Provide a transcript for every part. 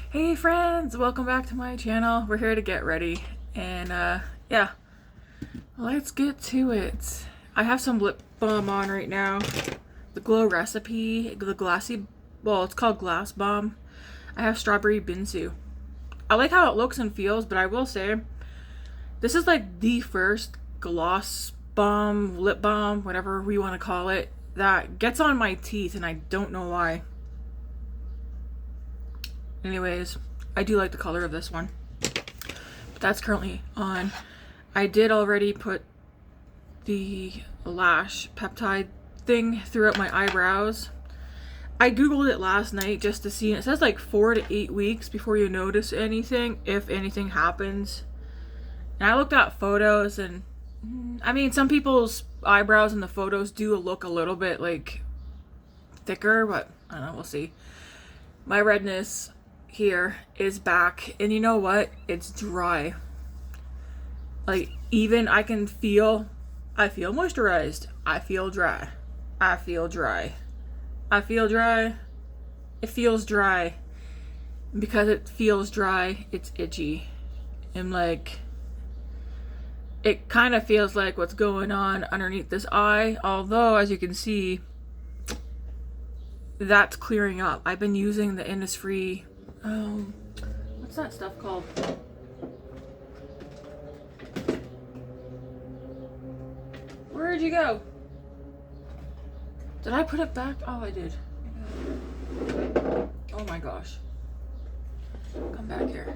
Hey friends, welcome back to my channel. We're here to get ready and yeah, let's get to it. I have some lip balm on right now. The Glow Recipe, the glassy, well, it's called Glass Balm. I have Strawberry Binsu. I like how it looks and feels, but I will say this is like the first gloss balm, lip balm, whatever we want to call it, that gets on my teeth and I don't know why. Anyways, I do like the color of this one, but that's currently on. I did already put the lash peptide thing throughout my eyebrows. I googled it last night just to see, and it says like 4 to 8 weeks before you notice anything, if anything happens. And I looked at photos, and I mean, some people's eyebrows in the photos do look a little bit like thicker, but I don't know, we'll see. My redness here is back, and you know what? It's dry. Like, even I can feel, I feel moisturized. I feel dry. I feel dry. I feel dry. It feels dry. And because it feels dry, it's itchy. And like, it kind of feels like what's going on underneath this eye, although as you can see, that's clearing up. I've been using the Innisfree, what's that stuff called? Where'd you go? Did I put it back? Oh, I did. Oh my gosh. Come back here.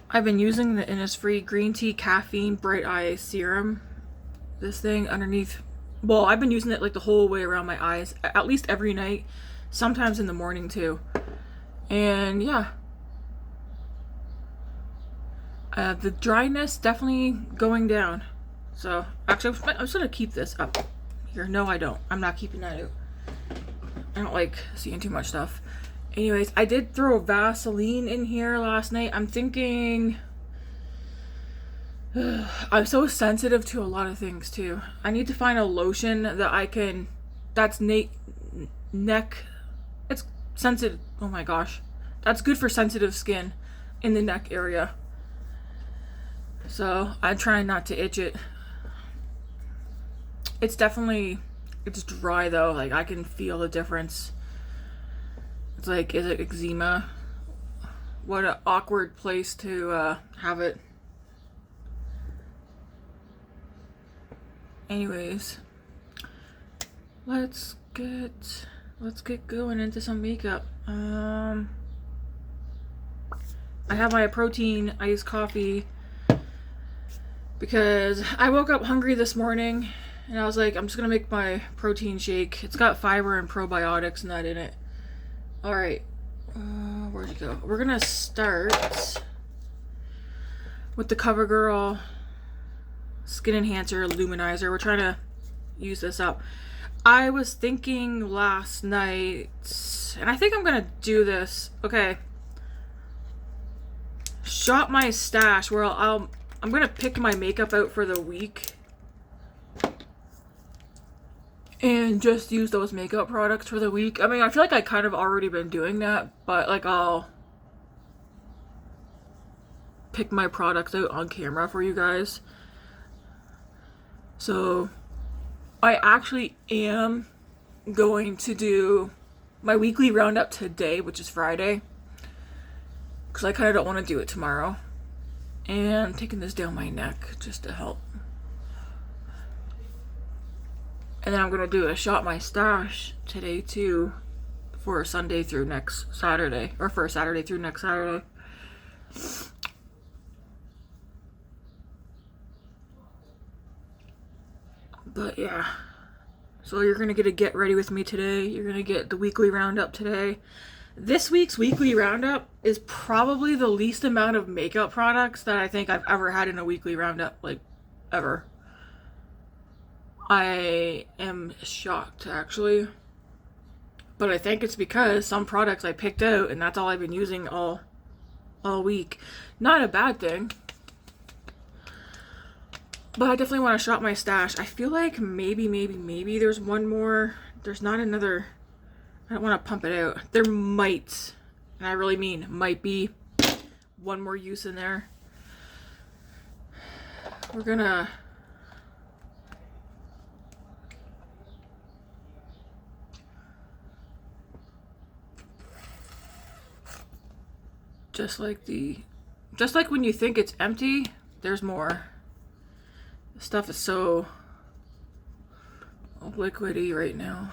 I've been using the Innisfree Green Tea Caffeine Bright Eye Serum. This thing underneath, well, I've been using it like the whole way around my eyes, at least every night, sometimes in the morning too. And yeah, the dryness definitely going down. So actually, I'm just gonna keep this up here. No, I don't. I'm not keeping that out. I don't like seeing too much stuff. Anyways, I did throw Vaseline in here last night. I'm thinking, I'm so sensitive to a lot of things too. I need to find a lotion that I can, that's neck, it's sensitive, oh my gosh. That's good for sensitive skin in the neck area. So I'm trying not to itch it. It's definitely, it's dry though. Like, I can feel the difference. It's like, is it eczema? What an awkward place to have it. Anyways, let's get going into some makeup. I have my protein iced coffee because I woke up hungry this morning and I was like, I'm just gonna make my protein shake. It's got fiber and probiotics and that in it. All right, where'd you go? We're gonna start with the Covergirl Skin Enhancer Luminizer. We're trying to use this up. I was thinking last night, and I think I'm gonna do this. Okay, shop my stash where I'm gonna pick my makeup out for the week and just use those makeup products for the week. I mean, I feel like I kind of already been doing that, but like, I'll pick my products out on camera for you guys. So I actually am going to do my weekly roundup today, which is Friday, because I kind of don't want to do it tomorrow. And I'm taking this down my neck just to help. And then I'm gonna do a shop my stash today too, for Sunday through next Saturday, or for Saturday through next Saturday. But yeah, so you're gonna get ready with me today. You're gonna get the weekly roundup today. This week's weekly roundup is probably the least amount of makeup products that I think I've ever had in a weekly roundup, like, ever. I am shocked, actually. But I think it's because some products I picked out and that's all I've been using all week. Not a bad thing. But I definitely want to shop my stash. I feel like maybe there's one more. There's not another. I don't want to pump it out. There might, and I really mean might be, one more use in there. We're gonna just like when you think it's empty, there's more. The stuff is so liquidy right now.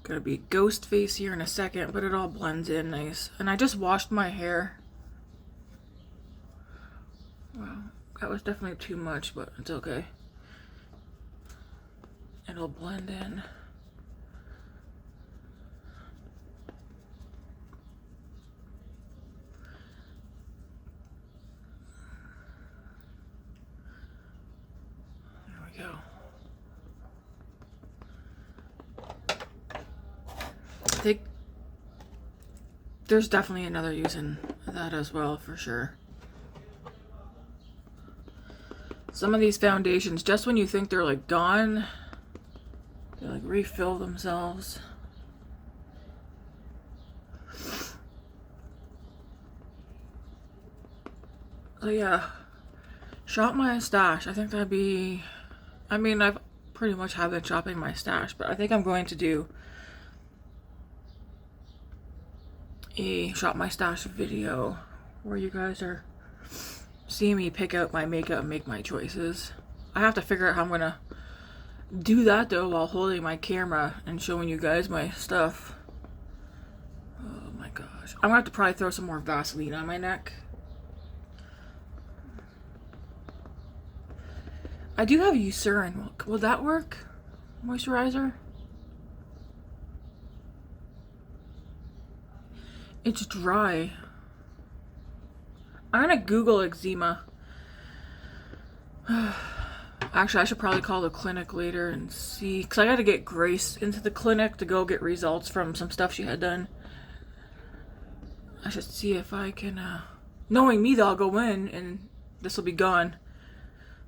Gonna be ghost face here in a second, but it all blends in nice. And I just washed my hair. Wow, that was definitely too much, but it's okay. It'll blend in. Go. I think there's definitely another use in that as well, for sure. Some of these foundations, just when you think they're like gone, they like refill themselves. So yeah, shop my stash. I think that'd be, I mean, I've pretty much have been shopping my stash, but I think I'm going to do a shop my stash video where you guys are seeing me pick out my makeup and make my choices. I have to figure out how I'm gonna do that though while holding my camera and showing you guys my stuff. Oh my gosh. I'm gonna have to probably throw some more Vaseline on my neck. I do have Eucerin. Will that work? Moisturizer? It's dry. I'm gonna Google eczema. Actually, I should probably call the clinic later and see, because I gotta get Grace into the clinic to go get results from some stuff she had done. I should see if I can, knowing me, I'll go in and this will be gone.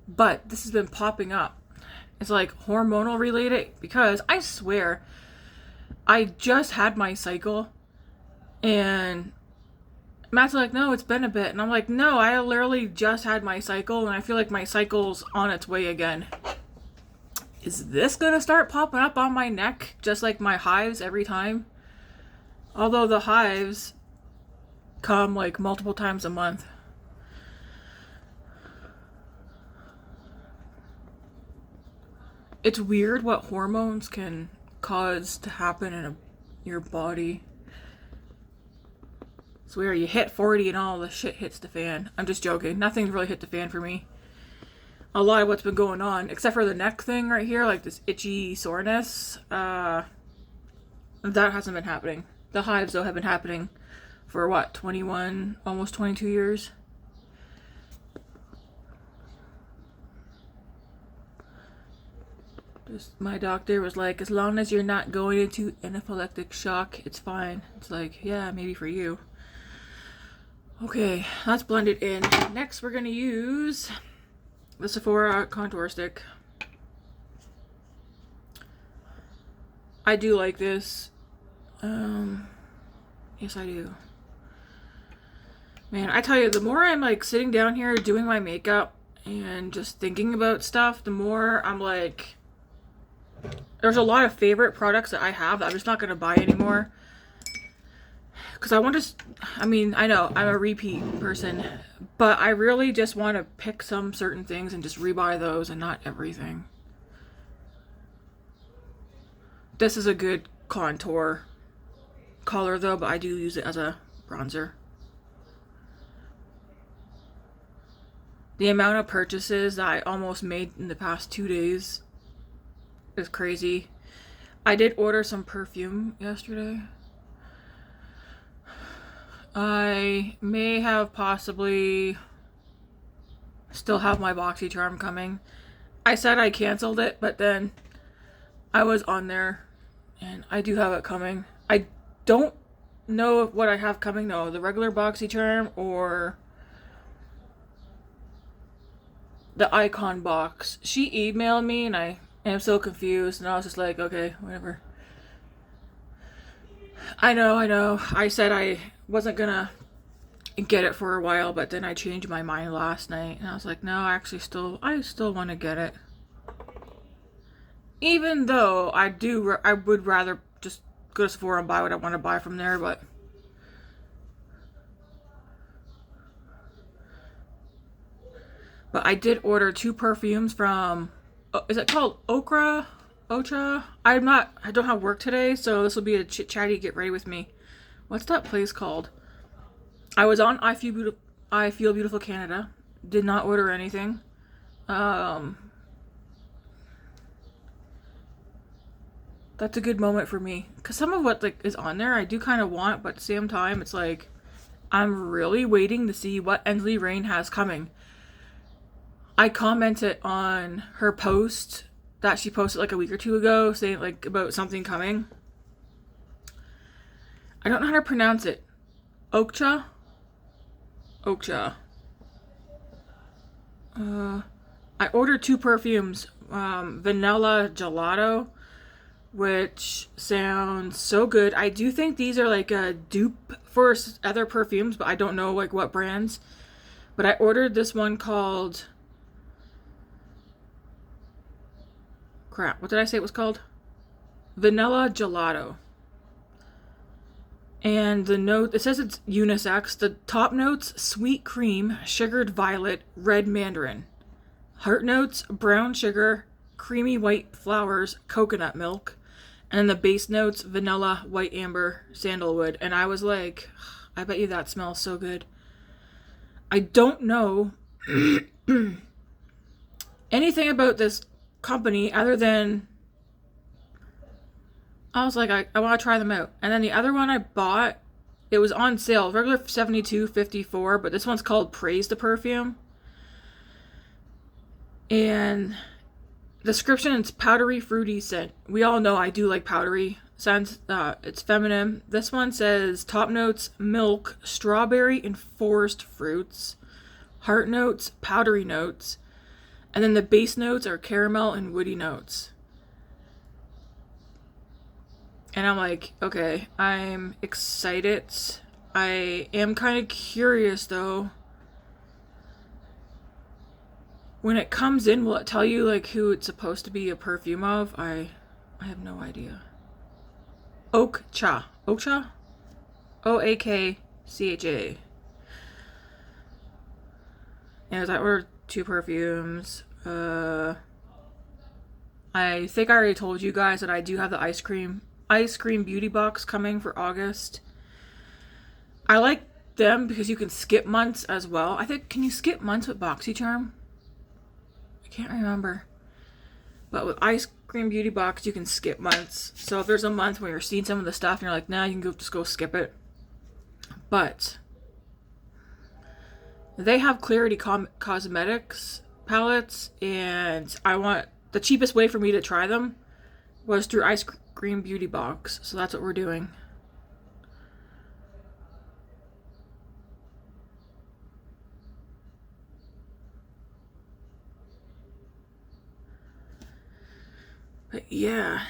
But this has been popping up. It's like hormonal related, because I swear I just had my cycle and Matt's like, no, it's been a bit. And I'm like, no, I literally just had my cycle and I feel like my cycle's on its way again. Is this gonna start popping up on my neck just like my hives every time? Although the hives come like multiple times a month. It's weird what hormones can cause to happen in your body. It's weird. You hit 40 and all the shit hits the fan. I'm just joking. Nothing's really hit the fan for me. A lot of what's been going on, except for the neck thing right here, like this itchy soreness, that hasn't been happening. The hives, though, have been happening for what, 21, almost 22 years? My doctor was like, as long as you're not going into anaphylactic shock, it's fine. It's like, yeah, maybe for you. Okay, that's blended in. Next, we're going to use the Sephora contour stick. I do like this. Yes, I do. Man, I tell you, the more I'm like sitting down here doing my makeup and just thinking about stuff, the more I'm like, there's a lot of favorite products that I have that I'm just not going to buy anymore. Because I want to, I mean, I know I'm a repeat person, but I really just want to pick some certain things and just rebuy those and not everything. This is a good contour color though, but I do use it as a bronzer. The amount of purchases that I almost made in the past 2 days is crazy. I did order some perfume yesterday. I may have possibly still have my BoxyCharm coming. I said I canceled it, but then I was on there and I do have it coming. I don't know what I have coming though, the regular BoxyCharm or the icon box. She emailed me and I am so confused, and I was just like, okay, whatever. I know. I said I wasn't gonna get it for a while, but then I changed my mind last night and I was like, no, I still want to get it. Even though I would rather just go to Sephora and buy what I want to buy from there, but I did order 2 perfumes from, is it called Ocha? I don't have work today, so this will be a chit chatty get ready with me. What's that place called? I was on I Feel Beautiful Canada. Did not order anything. That's a good moment for me. Because some of what is on there I do kind of want, but at the same time it's like I'm really waiting to see what Endley Rain has coming. I commented on her post that she posted like a week or 2 ago saying like about something coming. I don't know how to pronounce it. Ocha. I ordered 2 perfumes. Vanilla Gelato, which sounds so good. I do think these are like a dupe for other perfumes, but I don't know like what brands. But I ordered this one called... Crap, what did I say it was called? Vanilla Gelato. And the note, it says it's unisex. The top notes, sweet cream, sugared violet, red mandarin. Heart notes, brown sugar, creamy white flowers, coconut milk. And then the base notes, vanilla, white amber, sandalwood. And I was like, I bet you that smells so good. I don't know anything about this company other than I was like, I want to try them out. And then the other one I bought, it was on sale, regular $72.54, but this one's called Praise the Perfume. And description, it's powdery fruity scent. We all know I do like powdery scents. It's feminine. This one says top notes, milk, strawberry, and forest fruits. Heart notes, powdery notes. And then the base notes are caramel and woody notes. And I'm like, okay, I'm excited. I am kind of curious though. When it comes in, will it tell you like who it's supposed to be a perfume of? I have no idea. Ocha. Oakcha. Anyways, I ordered 2 perfumes. I think I already told you guys that I do have the ice cream beauty box coming for August. I like them because you can skip months as well. I think, can you skip months with BoxyCharm? I can't remember. But with ice cream beauty box, you can skip months. So if there's a month where you're seeing some of the stuff and you're like, nah, you can just go skip it. But they have Clarity Cosmetics palettes, and I want the cheapest way for me to try them was through ice cream beauty box. So that's what we're doing. But yeah,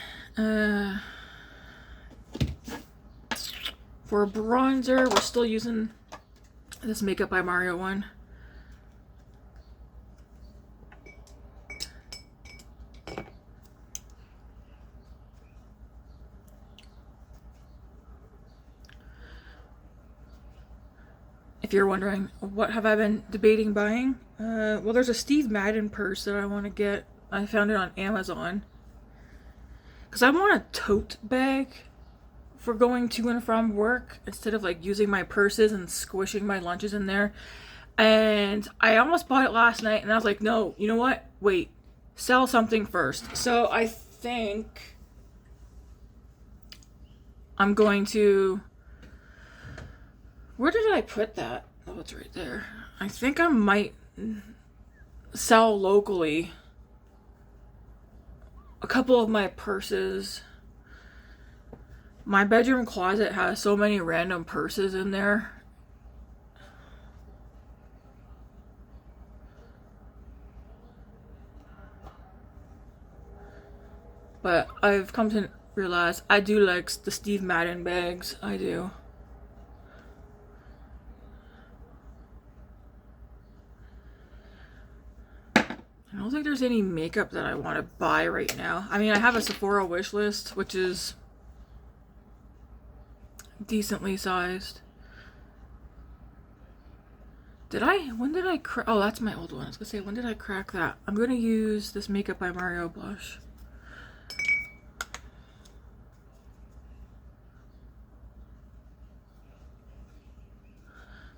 for a bronzer, we're still using this Makeup by Mario one. If you're wondering, what have I been debating buying? Well, there's a Steve Madden purse that I want to get. I found it on Amazon. Because I want a tote bag for going to and from work instead of like using my purses and squishing my lunches in there. And I almost bought it last night and I was like, no, you know what? Wait, sell something first. So I think I'm going to... Where did I put that? Oh, it's right there. I think I might sell locally a couple of my purses. My bedroom closet has so many random purses in there. But I've come to realize I do like the Steve Madden bags. I do. I don't think there's any makeup that I want to buy right now. I mean, I have a Sephora wish list, which is decently sized. When did I crack? Oh, that's my old one. I was gonna say, when did I crack that? I'm gonna use this Makeup by Mario blush.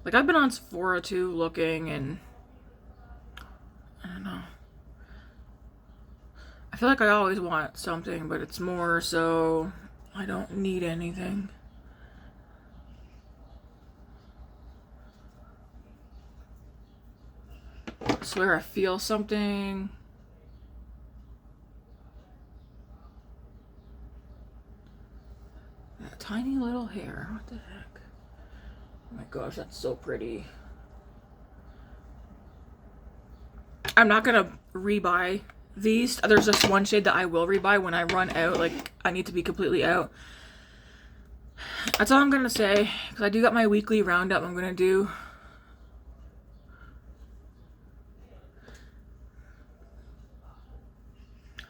Like, I've been on Sephora too looking, and I don't know. I feel like I always want something, but it's more so I don't need anything. I swear I feel something. That tiny little hair. What the heck? Oh my gosh, that's so pretty. I'm not gonna rebuy these. There's just one shade that I will rebuy when I run out. Like, I need to be completely out. That's all I'm gonna say, because I do got my weekly roundup I'm gonna do.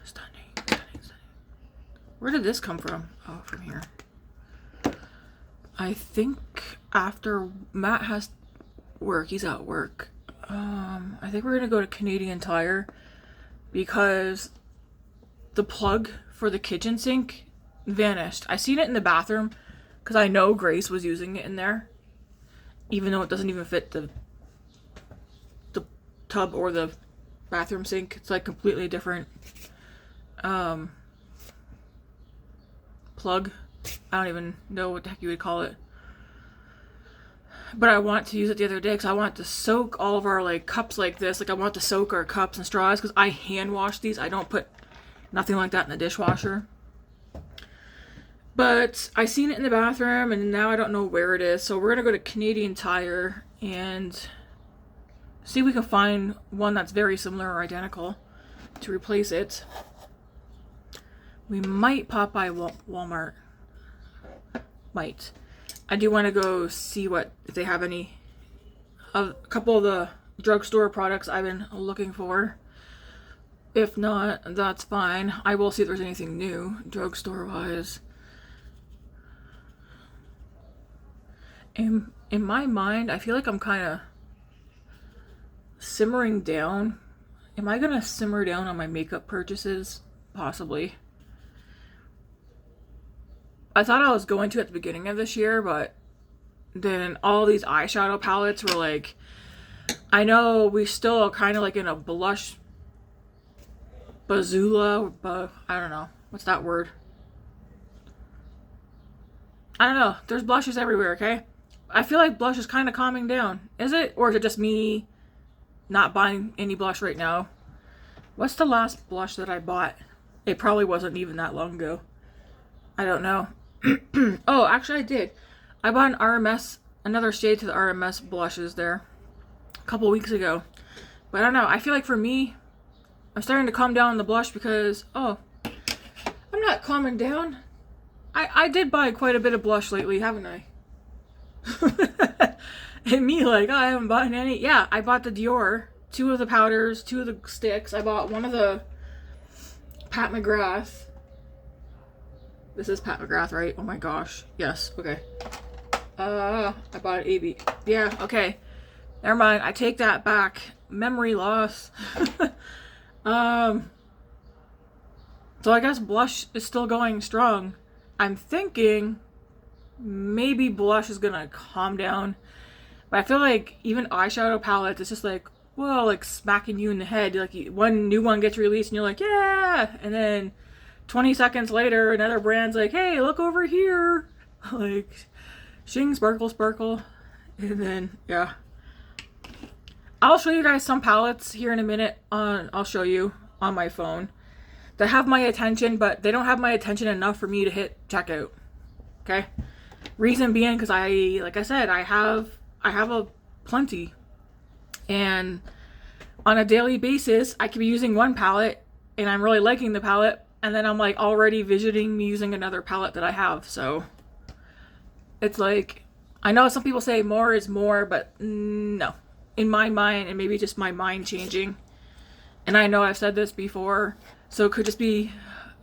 Stunning, stunning, stunning. Where did this come from? Oh, from here. I think after Matt has work, he's at work. I think we're gonna go to Canadian Tire because the plug for the kitchen sink vanished. I seen it in the bathroom because I know Grace was using it in there, even though it doesn't even fit the tub or the bathroom sink. It's like completely different plug. I don't even know what the heck you would call it. But I want to use it the other day because I want to soak all of our like cups like this. Like, I want to soak our cups and straws because I hand wash these. I don't put nothing like that in the dishwasher. But I seen it in the bathroom and now I don't know where it is. So we're going to go to Canadian Tire and see if we can find one that's very similar or identical to replace it. We might pop by Walmart. Might. I do want to go see if they have any, a couple of the drugstore products I've been looking for. If not, that's fine. I will see if there's anything new, drugstore wise. In my mind, I feel like I'm kind of simmering down. Am I gonna simmer down on my makeup purchases? Possibly. I thought I was going to at the beginning of this year, but then all these eyeshadow palettes were like, I know we still are kind of like in a blush bazoola, but I don't know. What's that word? I don't know. There's blushes everywhere, okay? I feel like blush is kind of calming down. Is it? Or is it just me not buying any blush right now? What's the last blush that I bought? It probably wasn't even that long ago. I don't know. Oh, actually I did. I bought an RMS, another shade to the RMS blushes there a couple weeks ago. But I don't know. I feel like for me, I'm starting to calm down on the blush because, oh, I'm not calming down. I did buy quite a bit of blush lately, haven't I? And me like, oh, I haven't bought any. Yeah, I bought the Dior, 2 of the powders, 2 of the sticks. I bought one of the Pat McGrath. This is Pat McGrath, right? Oh my gosh. Yes, okay. I bought an AB. Yeah, okay. Never mind. I take that back. Memory loss. So I guess blush is still going strong. I'm thinking maybe blush is gonna calm down. But I feel like even eyeshadow palettes, it's just like, whoa, like smacking you in the head. Like, one new one gets released and you're like, yeah! And then 20 seconds later, another brand's like, hey, look over here. Like, shing, sparkle, sparkle. And then, yeah. I'll show you guys some palettes here in a minute. I'll show you on my phone that have my attention, but they don't have my attention enough for me to hit checkout. Okay? Reason being, because like I said, I have a plenty. And on a daily basis, I could be using one palette, and I'm really liking the palette, and then I'm like already visioning me using another palette that I have. So it's like, I know some people say more is more, but no. In my mind, and maybe just my mind changing, and I know I've said this before, so it could just be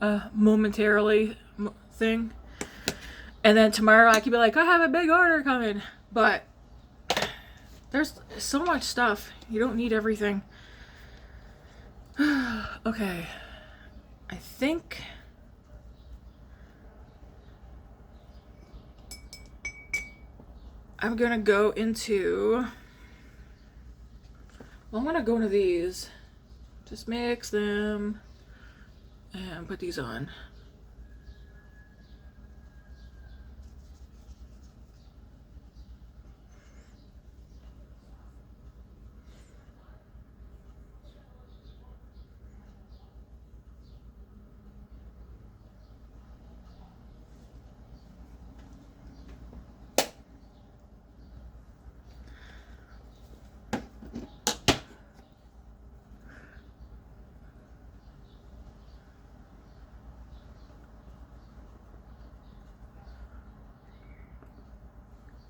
a momentarily thing. And then tomorrow I could be like, I have a big order coming. But there's so much stuff. You don't need everything. Okay. I think I'm gonna go into, well, I'm gonna go into these. Just mix them and put these on.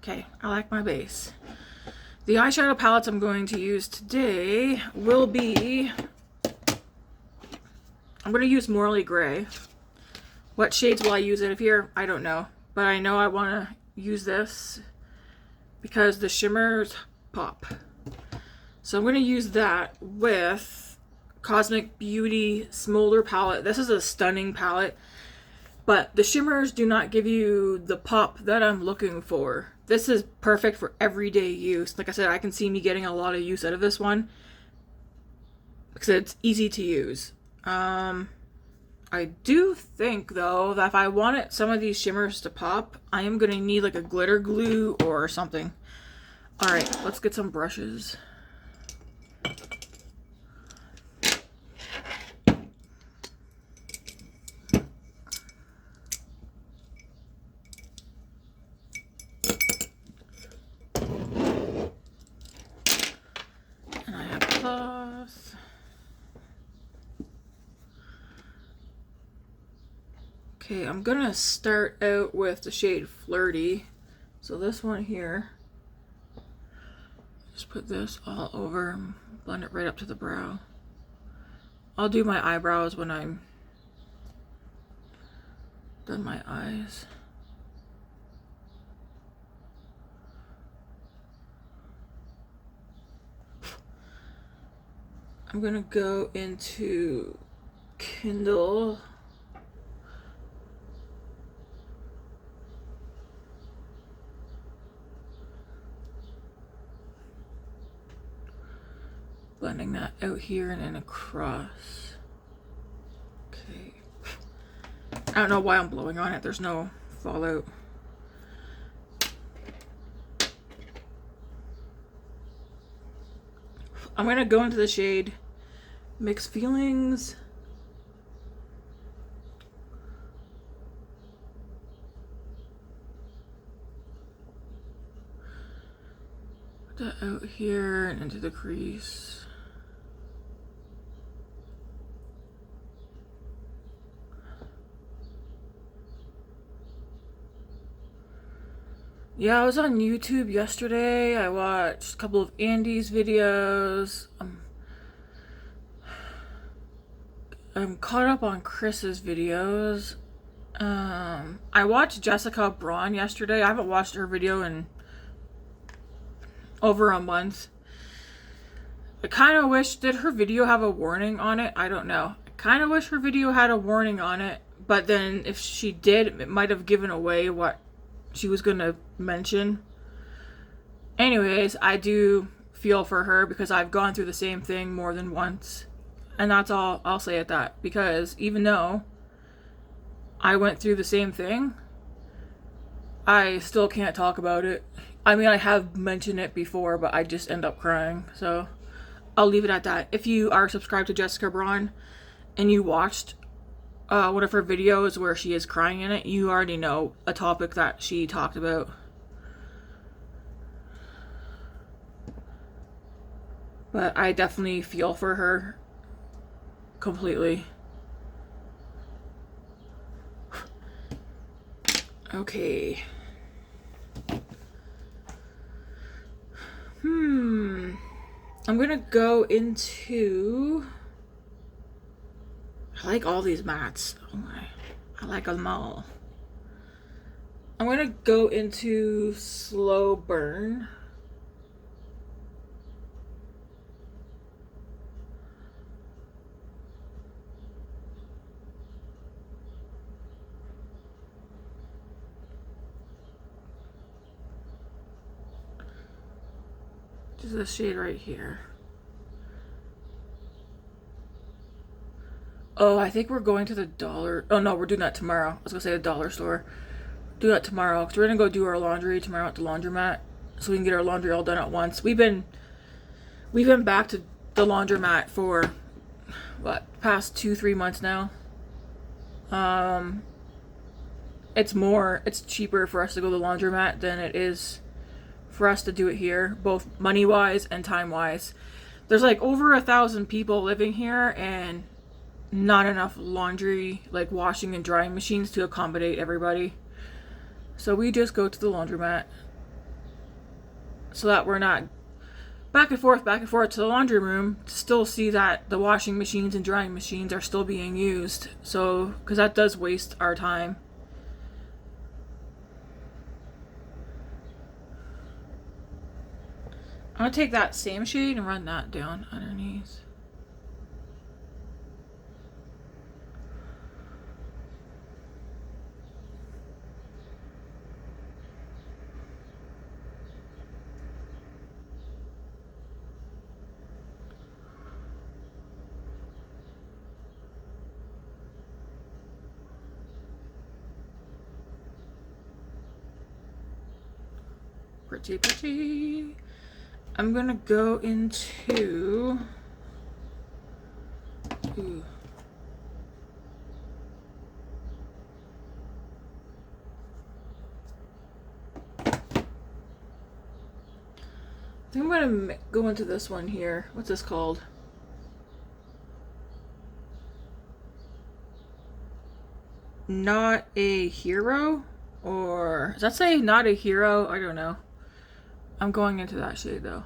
Okay, I like my base. The eyeshadow palettes I'm going to use today will be, I'm going to use Morley Gray. What shades will I use it here? I don't know. But I know I want to use this because the shimmers pop. So I'm going to use that with Cosmic Beauty Smoulder palette. This is a stunning palette, but the shimmers do not give you the pop that I'm looking for. This is perfect for everyday use. Like I said, I can see me getting a lot of use out of this one because it's easy to use. I do think though that if I wanted some of these shimmers to pop, I am going to need like a glitter glue or something. Alright, let's get some brushes. And I have cloth. Okay, I'm gonna start out with the shade Flirty. So this one here. Just put this all over and blend it right up to the brow. I'll do my eyebrows when I'm done my eyes. I'm gonna go into Kindle. Blending that out here and then across. Okay. I don't know why I'm blowing on it. There's no fallout. I'm gonna go into the shade Mixed Feelings. Put that out here and into the crease. Yeah, I was on YouTube yesterday. I watched a couple of Andy's videos. I'm caught up on Chris's videos. I watched Jessica Braun yesterday. I haven't watched her video in over a month. I kind of wish, did her video have a warning on it? I don't know. I kind of wish her video had a warning on it, but then if she did, it might have given away what she was gonna mention. Anyways, I do feel for her because I've gone through the same thing more than once. And that's all I'll say at that. Because even though I went through the same thing, I still can't talk about it. I mean, I have mentioned it before, but I just end up crying. So I'll leave it at that. If you are subscribed to Jessica Braun and you watched one of her videos where she is crying in it, you already know a topic that she talked about. But I definitely feel for her completely. Okay. I'm gonna go into... I like all these mattes. Oh my. I like them all. I'm gonna go into Slow Burn. Just this shade right here. Oh, I think we're going to the dollar. Oh no, we're doing that tomorrow. I was gonna say the dollar store. Do that tomorrow because we're gonna go do our laundry tomorrow at the laundromat, so we can get our laundry all done at once. We've been back to the laundromat for what, past 2-3 months now. It's cheaper for us to go to the laundromat than it is for us to do it here, both money wise and time wise. There's like over 1,000 people living here and not enough laundry, like washing and drying machines to accommodate everybody. So we just go to the laundromat so that we're not back and forth to the laundry room to still see that the washing machines and drying machines are still being used. So, because that does waste our time. I'm gonna take that same shade and run that down underneath. Pretty, pretty. I'm gonna go into... Ooh. I think I'm gonna go into this one here. What's this called? Not a Hero? Or does that say Not a Hero? I don't know. I'm going into that shade though.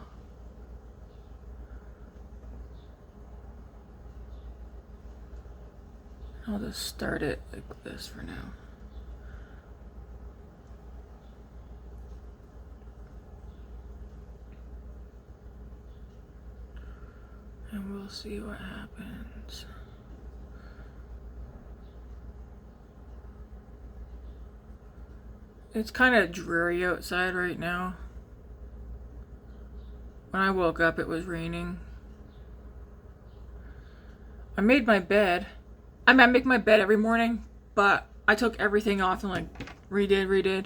I'll just start it like this for now. And we'll see what happens. It's kind of dreary outside right now. When I woke up, it was raining. I made my bed. I mean, I make my bed every morning, but I took everything off and like redid.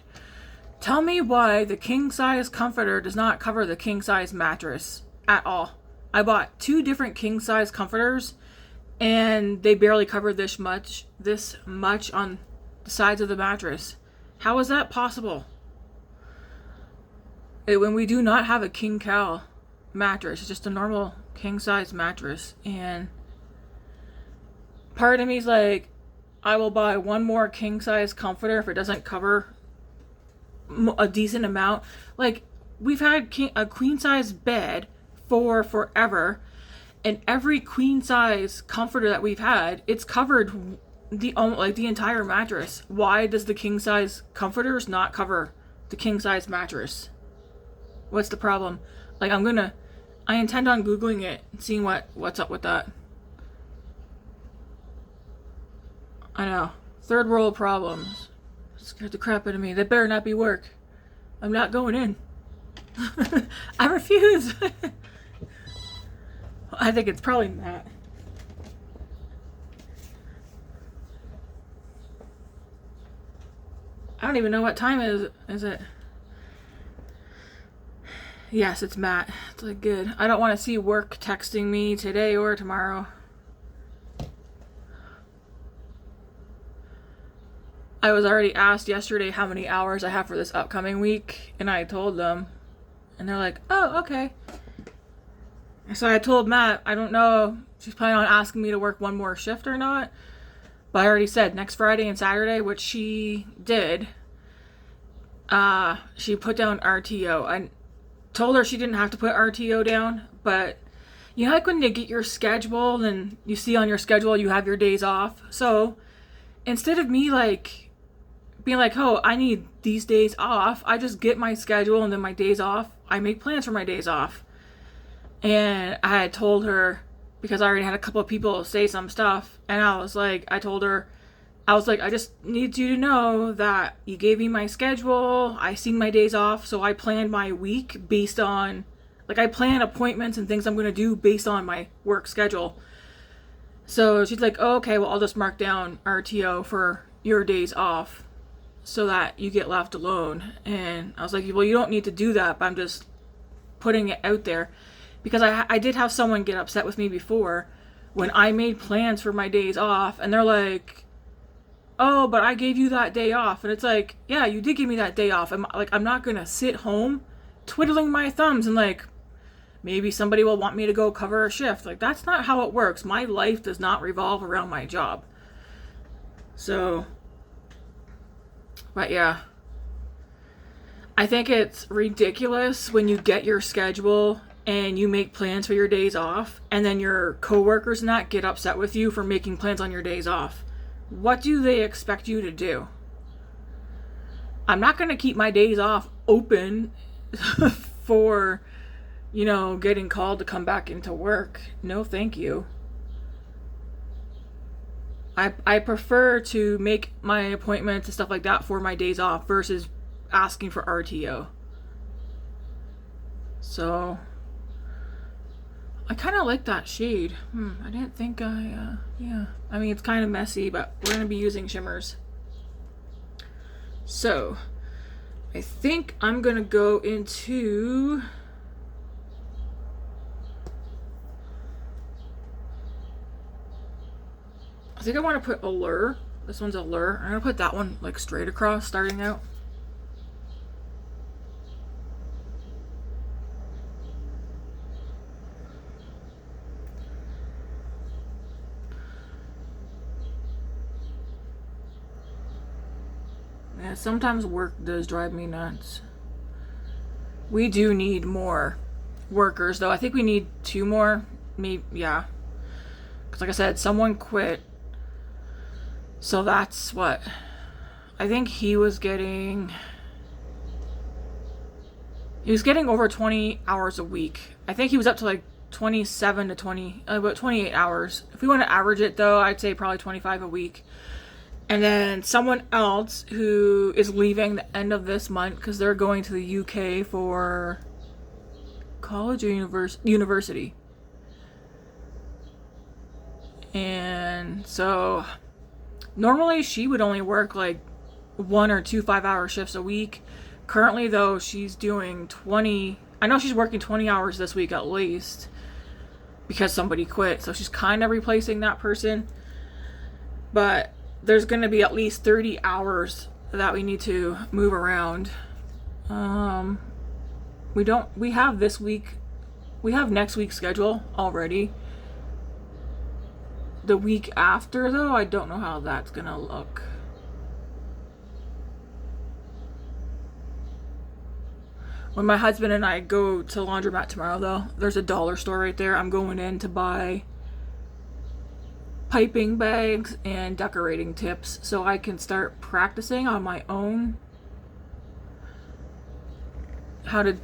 Tell me why the king size comforter does not cover the king size mattress at all. I bought 2 different king size comforters and they barely covered this much on the sides of the mattress. How is that possible? When we do not have a king cow mattress, it's just a normal king size mattress, and part of me's like, I will buy one more king size comforter if it doesn't cover a decent amount. Like, we've had a queen size bed for forever, and every queen size comforter that we've had, it's covered the entire mattress. Why does the king size comforters not cover the king size mattress? What's the problem? Like, I intend on Googling it and seeing what's up with that. I know. Third world problems. Scared the crap out of me. That better not be work. I'm not going in. I refuse. I think it's probably not. I don't even know what time is it? Yes, it's Matt. It's like good. I don't want to see work texting me today or tomorrow. I was already asked yesterday how many hours I have for this upcoming week, and I told them, and they're like, oh, okay. So I told Matt, I don't know if she's planning on asking me to work one more shift or not, but I already said next Friday and Saturday, which she did. she put down RTO. I told her she didn't have to put RTO down, but you know, like when you get your schedule and you see on your schedule you have your days off. So instead of me like being like, oh, I need these days off, I just get my schedule and then my days off, I make plans for my days off. And I had told her, because I already had a couple of people say some stuff, and I was like, I told her, I was like, I just need you to know that you gave me my schedule, I seen my days off, so I planned my week based on, like, I plan appointments and things I'm going to do based on my work schedule. So she's like, oh, okay, well, I'll just mark down RTO for your days off so that you get left alone. And I was like, well, you don't need to do that, but I'm just putting it out there. Because I did have someone get upset with me before when I made plans for my days off, and they're like, oh, but I gave you that day off. And it's like, yeah, you did give me that day off. I'm not going to sit home twiddling my thumbs and like, maybe somebody will want me to go cover a shift. Like, that's not how it works. My life does not revolve around my job. So, but yeah. I think it's ridiculous when you get your schedule and you make plans for your days off, and then your coworkers not get upset with you for making plans on your days off. What do they expect you to do? I'm not going to keep my days off open for, you know, getting called to come back into work. No, thank you. I prefer to make my appointments and stuff like that for my days off versus asking for RTO. So I kind of like that shade. I didn't think yeah. I mean, it's kind of messy, but we're going to be using shimmers. So, I think I'm going to go into... I think I want to put Allure. This one's Allure. I'm going to put that one like straight across starting out. Yeah, sometimes work does drive me nuts. We do need more workers, though. I think we need 2 more. Maybe, yeah. Because like I said, someone quit. So that's what... I think he was getting... He was getting over 20 hours a week. I think he was up to like 27 to 20... about 28 hours. If we want to average it, though, I'd say probably 25 a week. And then someone else who is leaving the end of this month because they're going to the UK for college or university. And so normally she would only work like 1 or 2 5-hour shifts a week. Currently, though, she's doing 20. I know she's working 20 hours this week at least because somebody quit. So she's kind of replacing that person. But there's going to be at least 30 hours that we need to move around. We have this week, we have next week's schedule already. The week after, though, I don't know how that's going to look. When my husband and I go to laundromat tomorrow, though, there's a dollar store right there. I'm going in to buy piping bags and decorating tips so I can start practicing on my own how to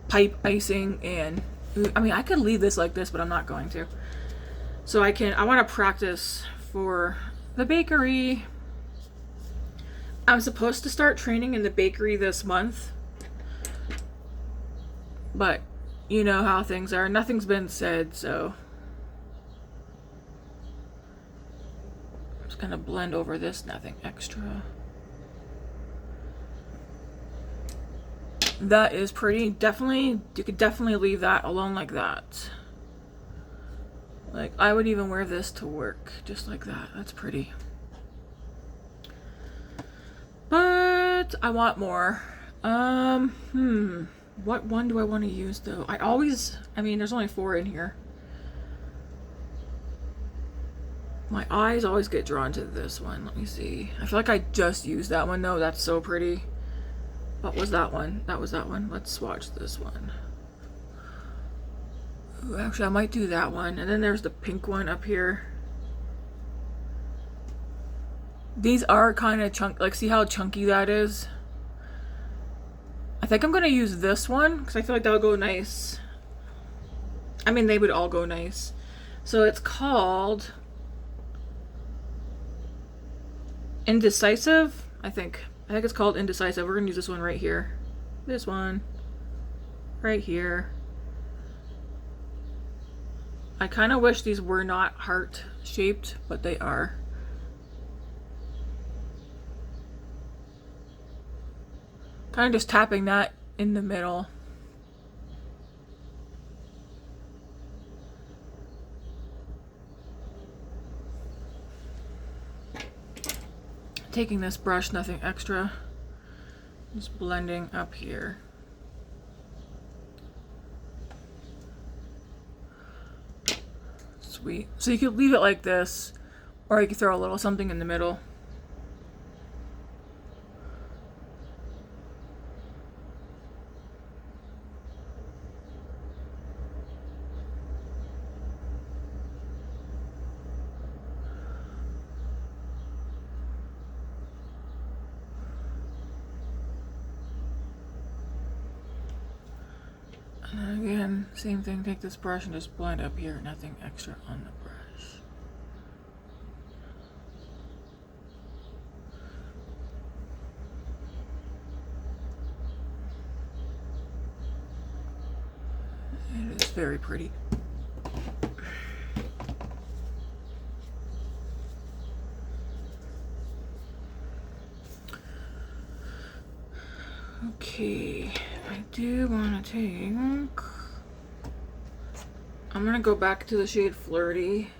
pipe icing. And I mean, I could leave this like this, but I'm not going to. So I want to practice for the bakery. I'm supposed to start training in the bakery this month, but you know how things are. Nothing's been said, so gonna blend over this, nothing extra. That is pretty. Definitely, you could definitely leave that alone like that. Like, I would even wear this to work just like that. That's pretty. But I want more. What one do I want to use though? I mean, there's only 4 in here. My eyes always get drawn to this one. Let me see. I feel like I just used that one though. That's so pretty. What was that one? That was that one. Let's swatch this one. Ooh, actually, I might do that one. And then there's the pink one up here. These are kind of chunky. Like, see how chunky that is? I think I'm going to use this one because I feel like that would go nice. I mean, they would all go nice. So it's called Indecisive, I think. I think it's called Indecisive. We're going to use this one right here. This one. Right here. I kind of wish these were not heart shaped, but they are. Kind of just tapping that in the middle. Taking this brush, nothing extra. Just blending up here. Sweet. So you could leave it like this, or you could throw a little something in the middle. And again, same thing, take this brush and just blend up here, nothing extra on the brush. It is very pretty. Okay, I do want to take... I'm going to go back to the shade Flirty.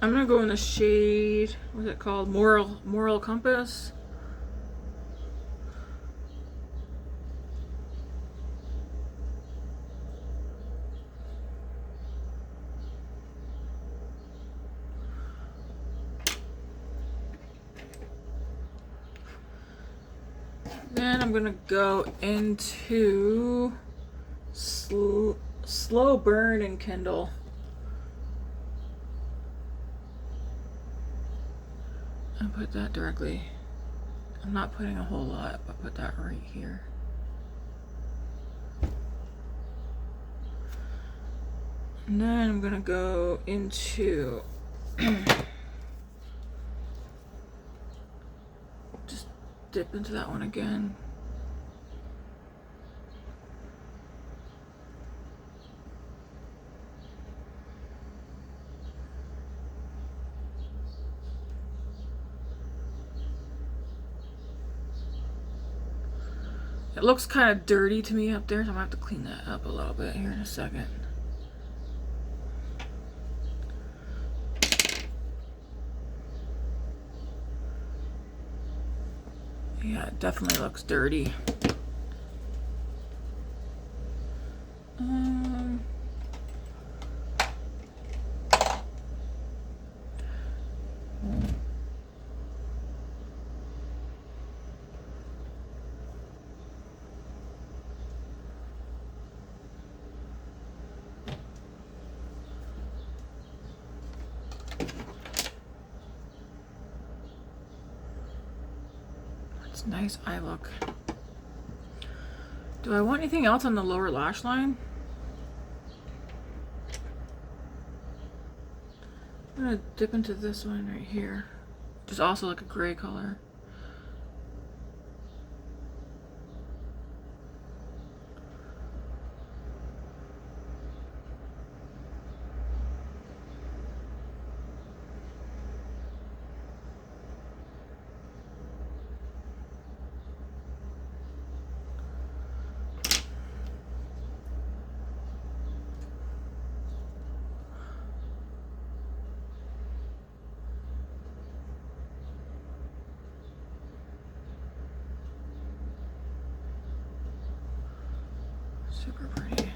I'm going to go in the shade, what's it called? Moral Compass. Then I'm gonna go into Slow Burn and Kindle. I'll put that directly. I'm not putting a whole lot, but put that right here. And then I'm gonna go into just dip into that one again. It looks kind of dirty to me up there, so I'm gonna have to clean that up a little bit here in a second. Yeah, it definitely looks dirty. Nice eye look. Do I want anything else on the lower lash line? I'm gonna dip into this one right here, which is also like a gray color. Super pretty.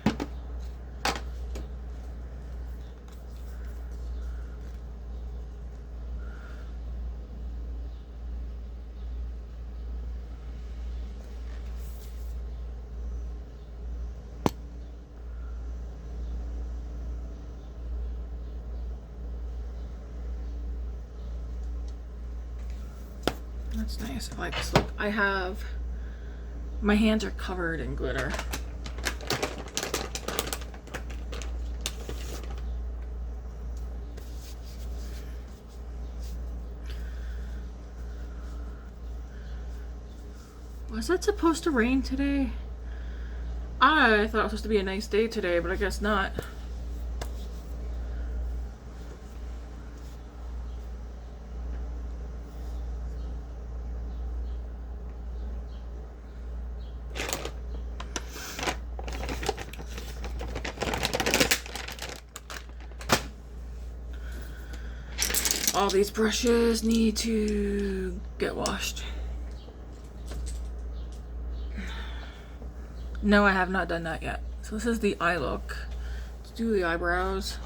That's nice. I like this look. I have, my hands are covered in glitter. Was it supposed to rain today? I thought it was supposed to be a nice day today, but I guess not. All these brushes need to get washed. No, I have not done that yet. So this is the eye look. Let's do the eyebrows.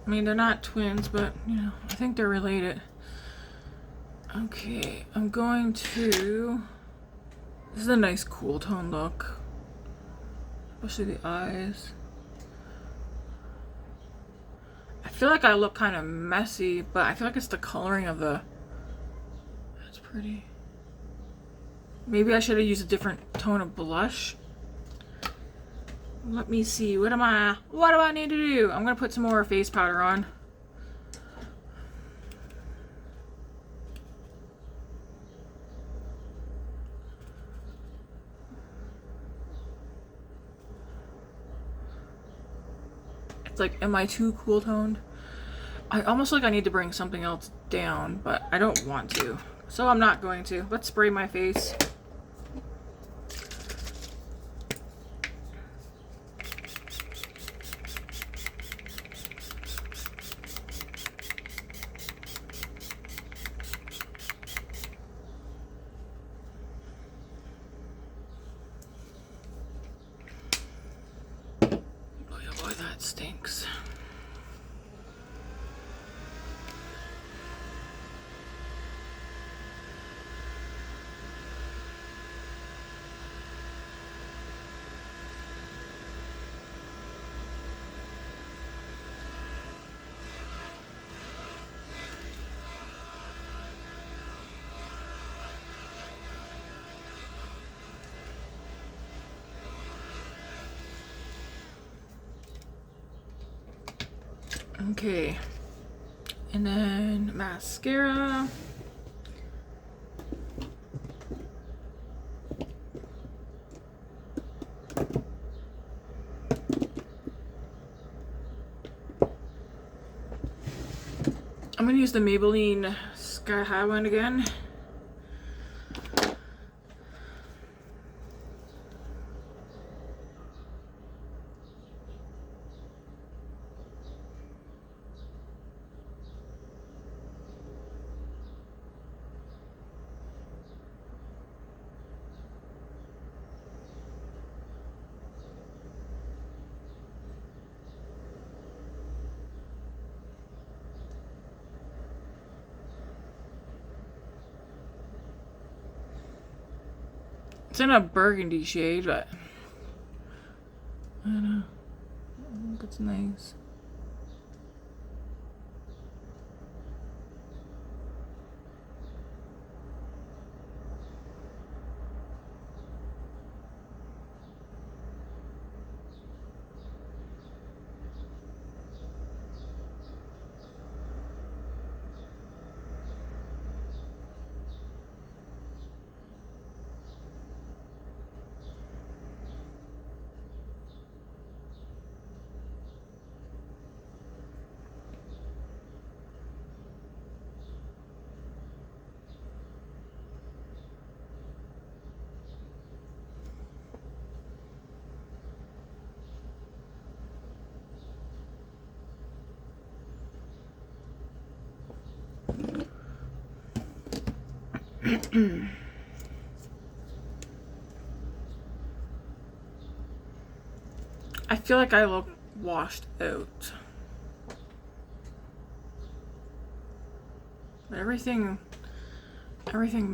I mean, they're not twins, but, you know, I think they're related. Okay, I'm going to... This is a nice cool tone look. Especially the eyes. I feel like I look kind of messy, but I feel like it's the coloring of the... That's pretty. Maybe I should have used a different tone of blush. Let me see. What do I need to do? I'm gonna put some more face powder on. It's like, am I too cool toned? I almost like I need to bring something else down, but I don't want to. So I'm not going to. Let's spray my face. Stinks. Okay, and then mascara. I'm gonna use the Maybelline Sky High one again. It's in a burgundy shade, but I don't know. I think it's nice. I feel like I look washed out. But everything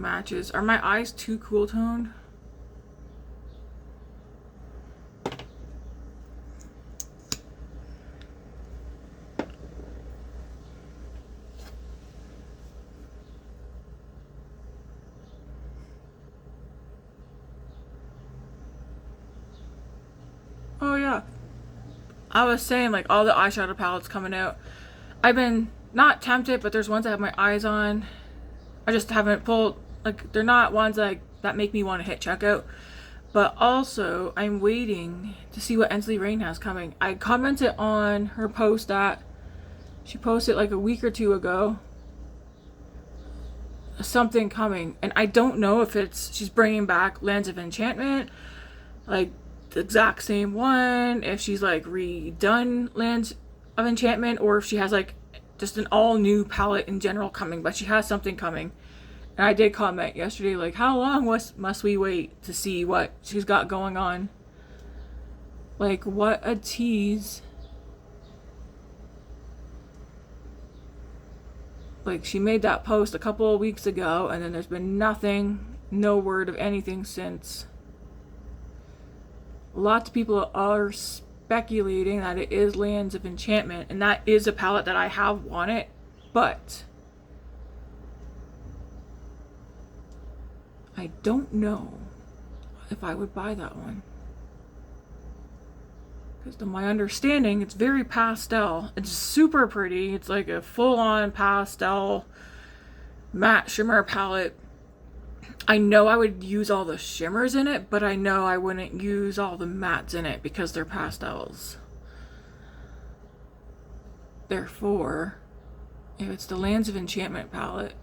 matches. Are my eyes too cool toned? Oh yeah, I was saying, like, all the eyeshadow palettes coming out, I've been not tempted, but there's ones I have my eyes on. I just haven't pulled, like, they're not ones that make me want to hit checkout. But also, I'm waiting to see what Ensley Rain has coming. I commented on her post that she posted like a week or two ago, something coming, and I don't know if she's bringing back Lands of Enchantment, like the exact same one, if she's like redone Lands of Enchantment, or if she has like just an all new palette in general coming, but she has something coming. And I did comment yesterday, like, how long must we wait to see what she's got going on? Like, what a tease. Like, she made that post a couple of weeks ago, and then there's been nothing, no word of anything since. Lots of people are speculating that it is Lands of Enchantment, and that is a palette that I have wanted, but I don't know if I would buy that one. Because to my understanding, it's very pastel. It's super pretty. It's like a full-on pastel matte shimmer palette. I know I would use all the shimmers in it, but I know I wouldn't use all the mattes in it because they're pastels. Therefore, if it's the Lands of Enchantment palette,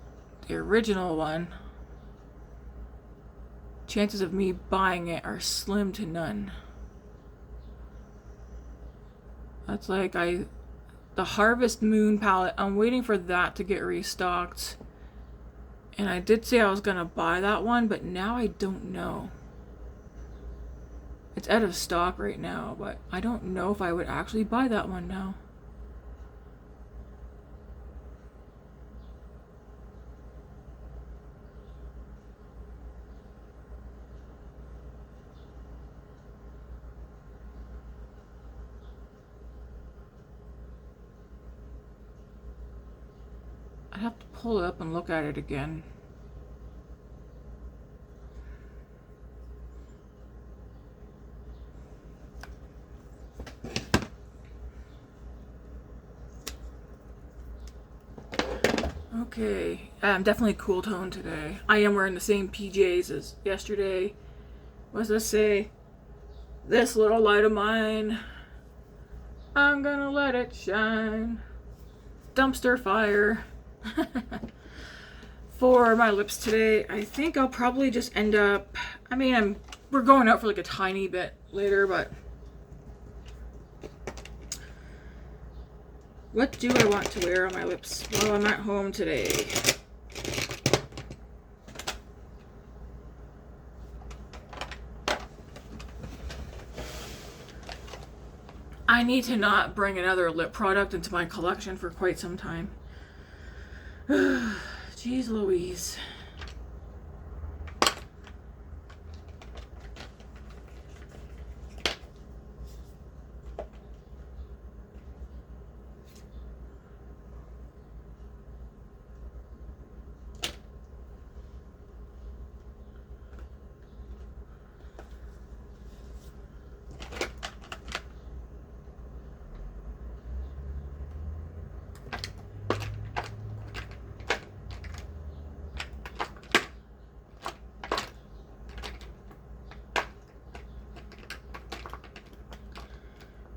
the original one, chances of me buying it are slim to none. That's like the Harvest Moon palette, I'm waiting for that to get restocked. And I did say I was gonna buy that one, but now I don't know. It's out of stock right now, but I don't know if I would actually buy that one now. I'd have to pull it up and look at it again. Okay, I'm definitely cool tone today. I am wearing the same PJs as yesterday. What does this say? This little light of mine, I'm gonna let it shine. Dumpster fire. For my lips today, I think I'll probably just end up, I mean, we're going out for like a tiny bit later, but what do I want to wear on my lips while I'm at home today? I need to not bring another lip product into my collection for quite some time. Jeez Louise.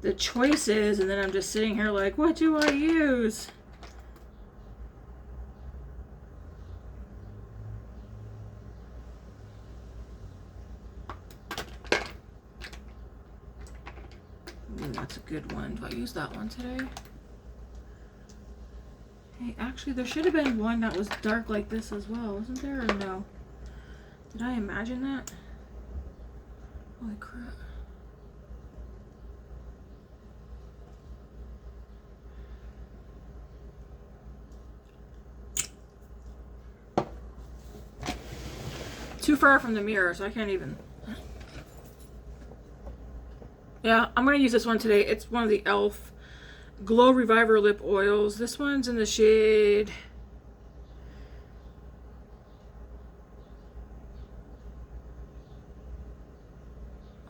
the choices, and then I'm just sitting here like, what do I use? Ooh, that's a good one. Do I use that one today? Hey, actually, there should have been one that was dark like this as well, wasn't there, or no? Did I imagine that? Holy crap. Too far from the mirror, so I can't even. Yeah, I'm going to use this one today. It's one of the e.l.f. Glow Reviver Lip Oils. This one's in the shade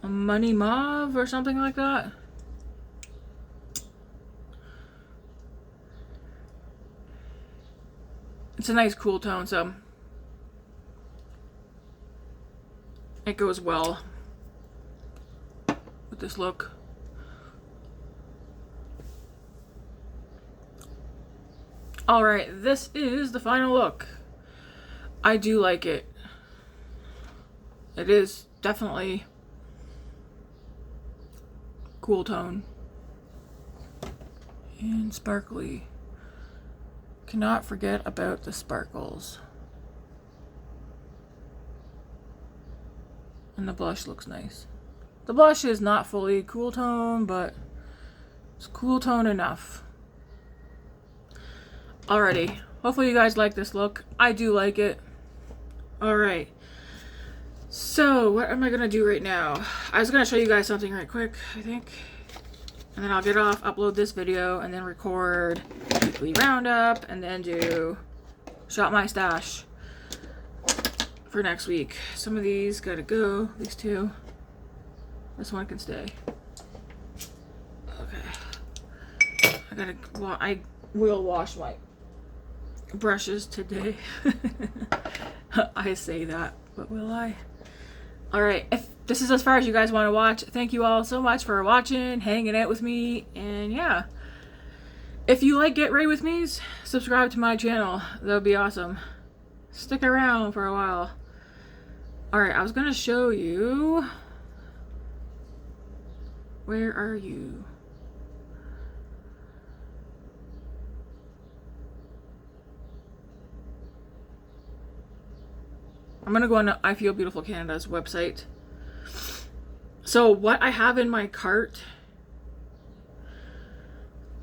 Money Mauve or something like that. It's a nice cool tone, so it goes well with this look. Alright, this is the final look. I do like it. It is definitely cool tone and sparkly. Cannot forget about the sparkles. And the blush looks nice. The blush is not fully cool tone, but it's cool tone enough. Alrighty, hopefully you guys like this look. I do like it. Alright, so what am I gonna do right now? I was gonna show you guys something right quick, I think, and then I'll get off, upload this video, and then record weekly roundup, and then do shop my stash for next week. Some of these gotta go, these two. This one can stay. Okay, I will wash my brushes today. I say that, but will I? Alright, if this is as far as you guys want to watch, thank you all so much for watching, hanging out with me, and yeah. If you like Get Ready With Me's, subscribe to my channel. That would be awesome. Stick around for a while. Alright, I was going to show you... Where are you? I'm gonna go on to I Feel Beautiful Canada's website. So what I have in my cart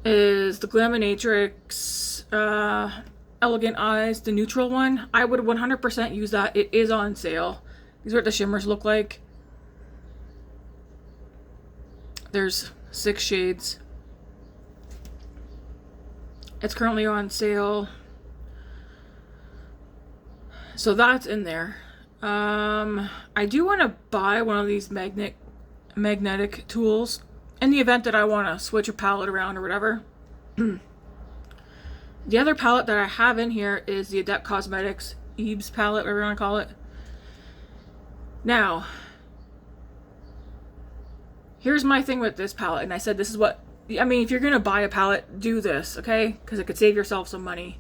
is the Glaminatrix Elegant Eyes, the neutral one. I would 100% use that. It is on sale. These are what the shimmers look like. There's 6 shades. It's currently on sale. So that's in there. I do want to buy one of these magnetic tools in the event that I want to switch a palette around or whatever. The other palette that I have in here is the Adept Cosmetics Eebs palette, whatever you want to call it. Now, here's my thing with this palette, and I said this is what, I mean, if you're going to buy a palette, do this, okay? Because it could save yourself some money.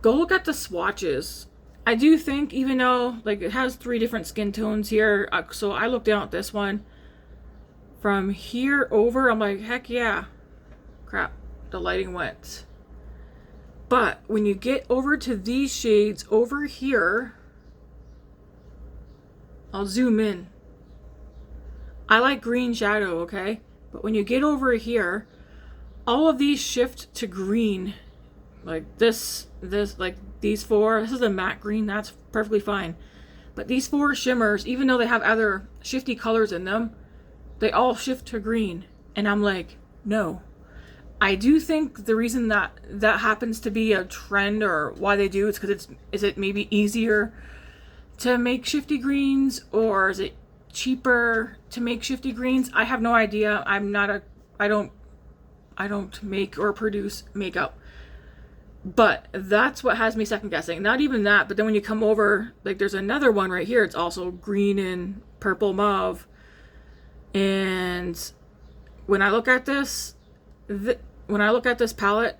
Go look at the swatches. I do think, even though like it has 3 different skin tones here, so I looked down at this one. From here over, I'm like, heck yeah. Crap, the lighting went. But when you get over to these shades over here, I'll zoom in. I like green shadow, okay? But when you get over here, all of these shift to green. Like this, like these 4, this is a matte green, that's perfectly fine. But these 4 shimmers, even though they have other shifty colors in them, they all shift to green. And I'm like, no. I do think the reason that that happens to be a trend, or why they do, is because is it maybe easier to make shifty greens, or is it cheaper to make shifty greens? I have no idea. I don't make or produce makeup. But that's what has me second guessing. Not even that, but then when you come over, like there's another one right here. It's also green and purple mauve. And when I look at this, palette,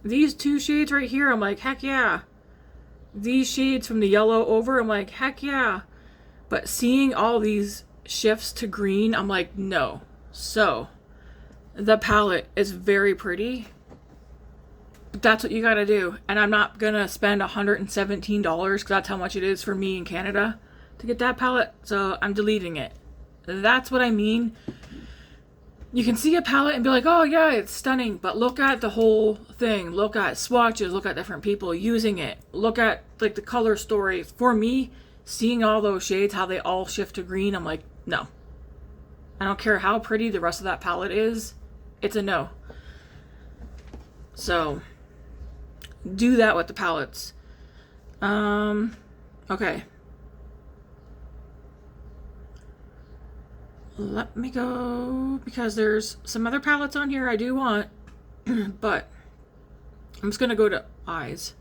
these two shades right here, I'm like, heck yeah. These shades from the yellow over, I'm like, heck yeah. But seeing all these shifts to green, I'm like, no. So, the palette is very pretty. That's what you gotta do. And I'm not gonna spend $117 because that's how much it is for me in Canada to get that palette. So, I'm deleting it. That's what I mean. You can see a palette and be like, oh yeah, it's stunning, but look at the whole thing. Look at swatches, look at different people using it. Look at like the color stories. For me, seeing all those shades, how they all shift to green, I'm like, no. I don't care how pretty the rest of that palette is. It's a no. So, do that with the palettes. Okay. Let me go, because there's some other palettes on here I do want, but I'm just going to go to eyes.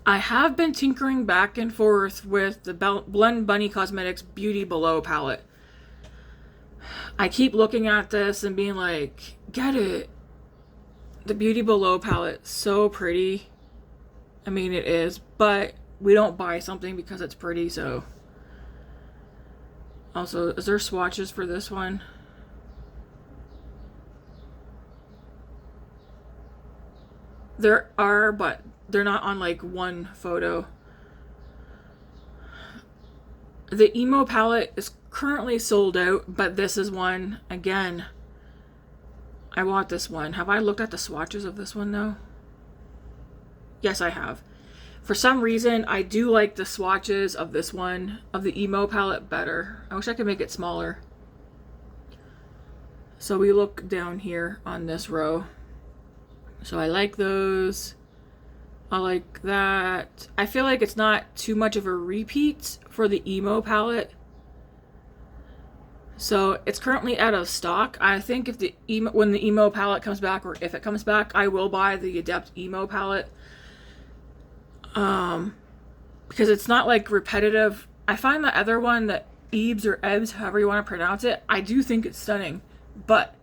I have been tinkering back and forth with the Blend Bunny Cosmetics Beauty Below palette. I keep looking at this and being like, get it. The Beauty Below palette, so pretty. I mean, it is, but we don't buy something because it's pretty, so... Also, is there swatches for this one? There are, but they're not on like one photo. The Emo palette is currently sold out, but this is one, again, I want this one. Have I looked at the swatches of this one though? Yes, I have. For some reason, I do like the swatches of this one, of the Emo palette, better. I wish I could make it smaller. So we look down here on this row. So I like those. I like that. I feel like it's not too much of a repeat for the Emo palette. So it's currently out of stock. I think if when the Emo palette comes back, or if it comes back, I will buy the Adept Emo palette. Because it's not like repetitive. I find the other one, the Ebs or Ebs, however you want to pronounce it, I do think it's stunning, but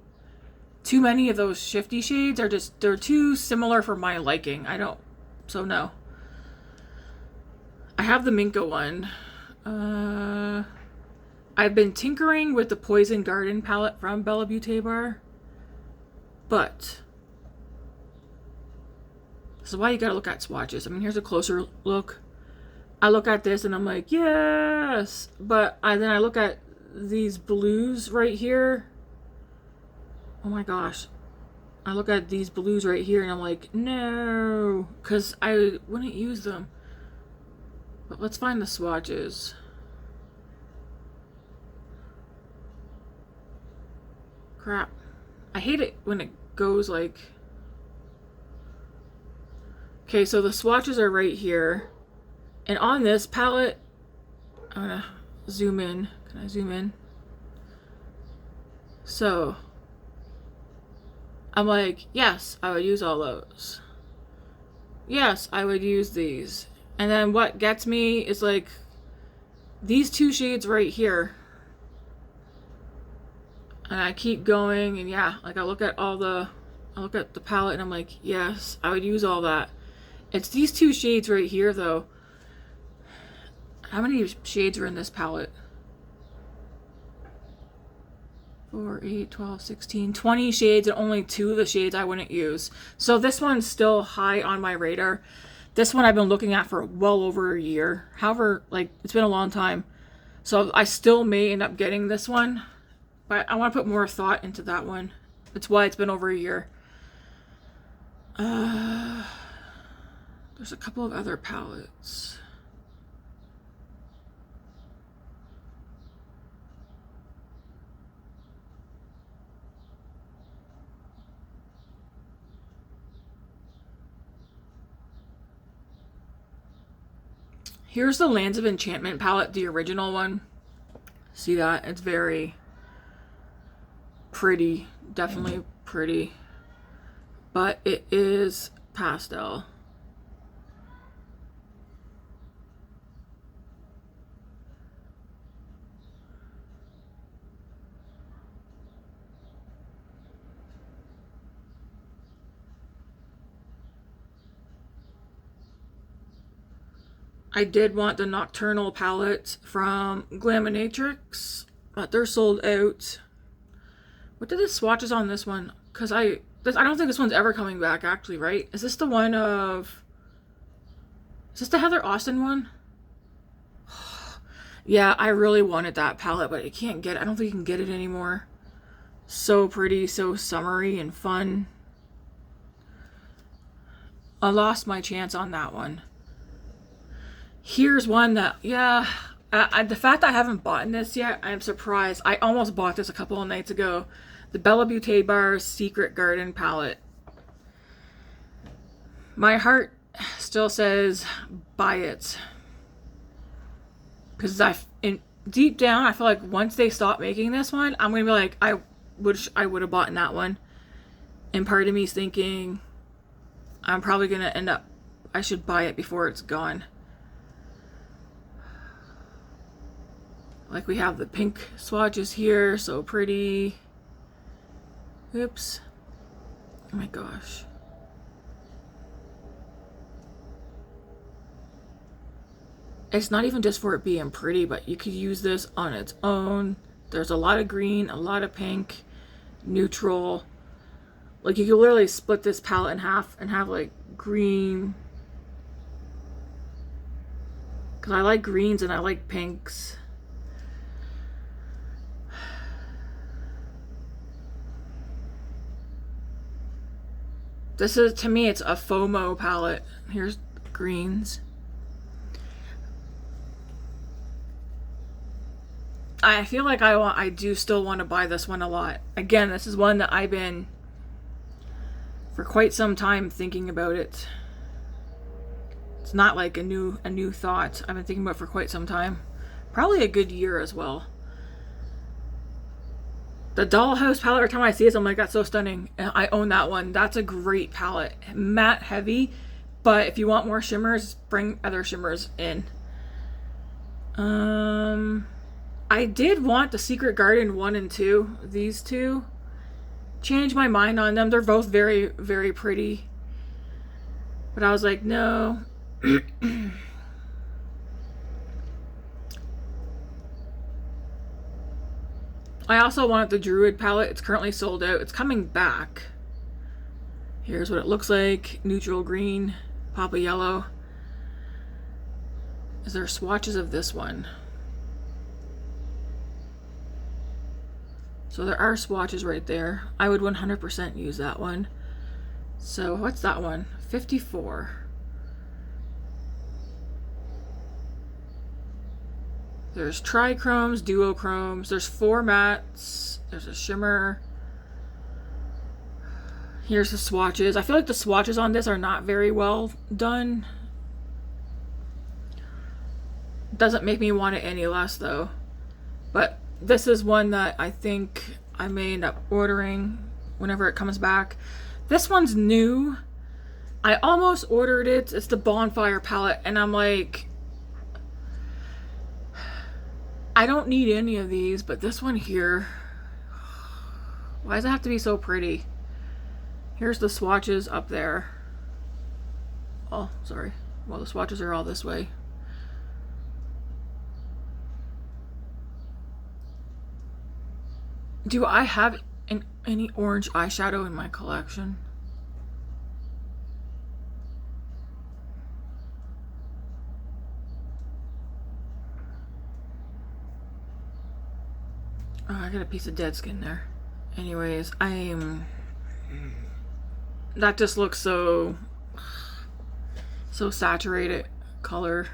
too many of those shifty shades are just, they're too similar for my liking. So no. I have the Minka one. I've been tinkering with the Poison Garden palette from Bellabeautebar, but this is why you gotta look at swatches. I mean, here's a closer look. I look at this and I'm like, yes! But then I look at these blues right here. Oh my gosh. I look at these blues right here and I'm like, no! Because I wouldn't use them. But let's find the swatches. Crap. I hate it when it goes like... Okay, so the swatches are right here. And on this palette, I'm gonna zoom in. Can I zoom in? So, I'm like, yes, I would use all those. Yes, I would use these. And then what gets me is like these two shades right here. And I keep going, and yeah, like I look at the palette and I'm like, yes, I would use all that. It's these two shades right here though. How many shades are in this palette? 4, 8, 12, 16, 20 shades, and only 2 of the shades I wouldn't use. So this one's still high on my radar. This one I've been looking at for well over a year. However, like, it's been a long time. So I still may end up getting this one, but I want to put more thought into that one. That's why it's been over a year. There's a couple of other palettes. Here's the Lands of Enchantment palette, the original one. See that? It's very pretty. Definitely pretty. But it is pastel. I did want the Nocturnal palette from Glaminatrix, but they're sold out. What did the swatches on this one? Because I don't think this one's ever coming back, actually, right? Is this the one of... Is this the Heather Austin one? Yeah, I really wanted that palette, but I can't get it. I don't think you can get it anymore. So pretty, so summery and fun. I lost my chance on that one. Here's one that, yeah, the fact that I haven't bought this yet, I'm surprised. I almost bought this a couple of nights ago. The Bellabeautebar Secret Garden palette. My heart still says buy it. Because deep down, I feel like once they stop making this one, I'm going to be like, I would have bought that one. And part of me is thinking, I'm probably going to end up, I should buy it before it's gone. Like we have the pink swatches here, so pretty. Oops. Oh my gosh. It's not even just for it being pretty, but you could use this on its own. There's a lot of green, a lot of pink, neutral. Like you could literally split this palette in half and have like green. Because I like greens and I like pinks. This is, to me, it's a FOMO palette. Here's greens. I feel like I do still want to buy this one a lot. Again, this is one that I've been for quite some time thinking about it. It's not like a new thought. I've been thinking about it for quite some time. Probably a good year as well. The Dollhouse palette, every time I see it, I'm like, that's so stunning. And I own that one. That's a great palette. Matte heavy, but if you want more shimmers, bring other shimmers in. I did want the Secret Garden 1 and 2. These two. Changed my mind on them. They're both very, very pretty. But I was like, no. I also wanted the Druid palette. It's currently sold out. It's coming back. Here's what it looks like. Neutral green, pop of yellow. Is there swatches of this one? So there are swatches right there. I would 100% use that one. So what's that one? 54. There's trichromes, duochromes. There's 4 mattes. There's a shimmer. Here's the swatches. I feel like the swatches on this are not very well done. Doesn't make me want it any less though. But this is one that I think I may end up ordering whenever it comes back. This one's new. I almost ordered it. It's the Bonfire palette, and I'm like, I don't need any of these, but this one here, why does it have to be so pretty? Here's the swatches up there. Oh, sorry. Well, the swatches are all this way. Do I have any orange eyeshadow in my collection? Oh, I got a piece of dead skin there. Anyways, that just looks so saturated color.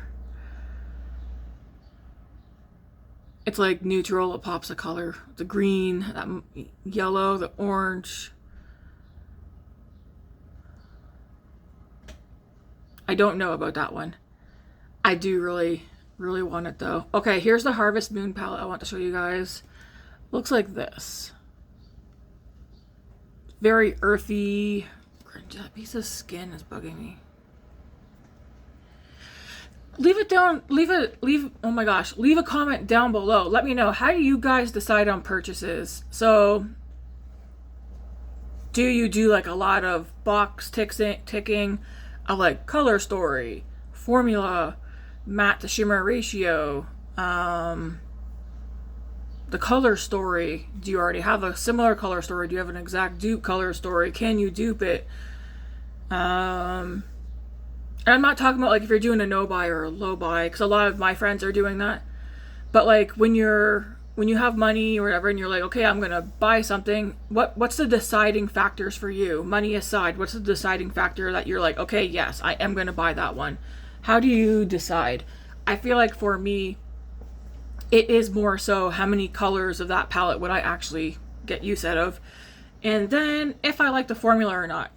It's like neutral, it pops a color. The green, that yellow, the orange. I don't know about that one. I do really, really want it though. Okay, here's the Harvest Moon palette I want to show you guys. Looks like this. Very earthy. That piece of skin is bugging me. Leave oh my gosh, leave a comment down below. Let me know, how do you guys decide on purchases? So do you do like a lot of box ticking? I like Color Story, Formula, matte to shimmer ratio, the color story. Do you already have a similar color story? Do you have an exact dupe color story? Can you dupe it? And I'm not talking about like if you're doing a no buy or a low buy, because a lot of my friends are doing that. But like when you have money or whatever and you're like, okay, I'm gonna buy something, what's the deciding factors for you? Money aside, what's the deciding factor that you're like, okay, yes, I am gonna buy that one? How do you decide? I feel like for me, it is more so how many colors of that palette would I actually get use out of, and then if I like the formula or not.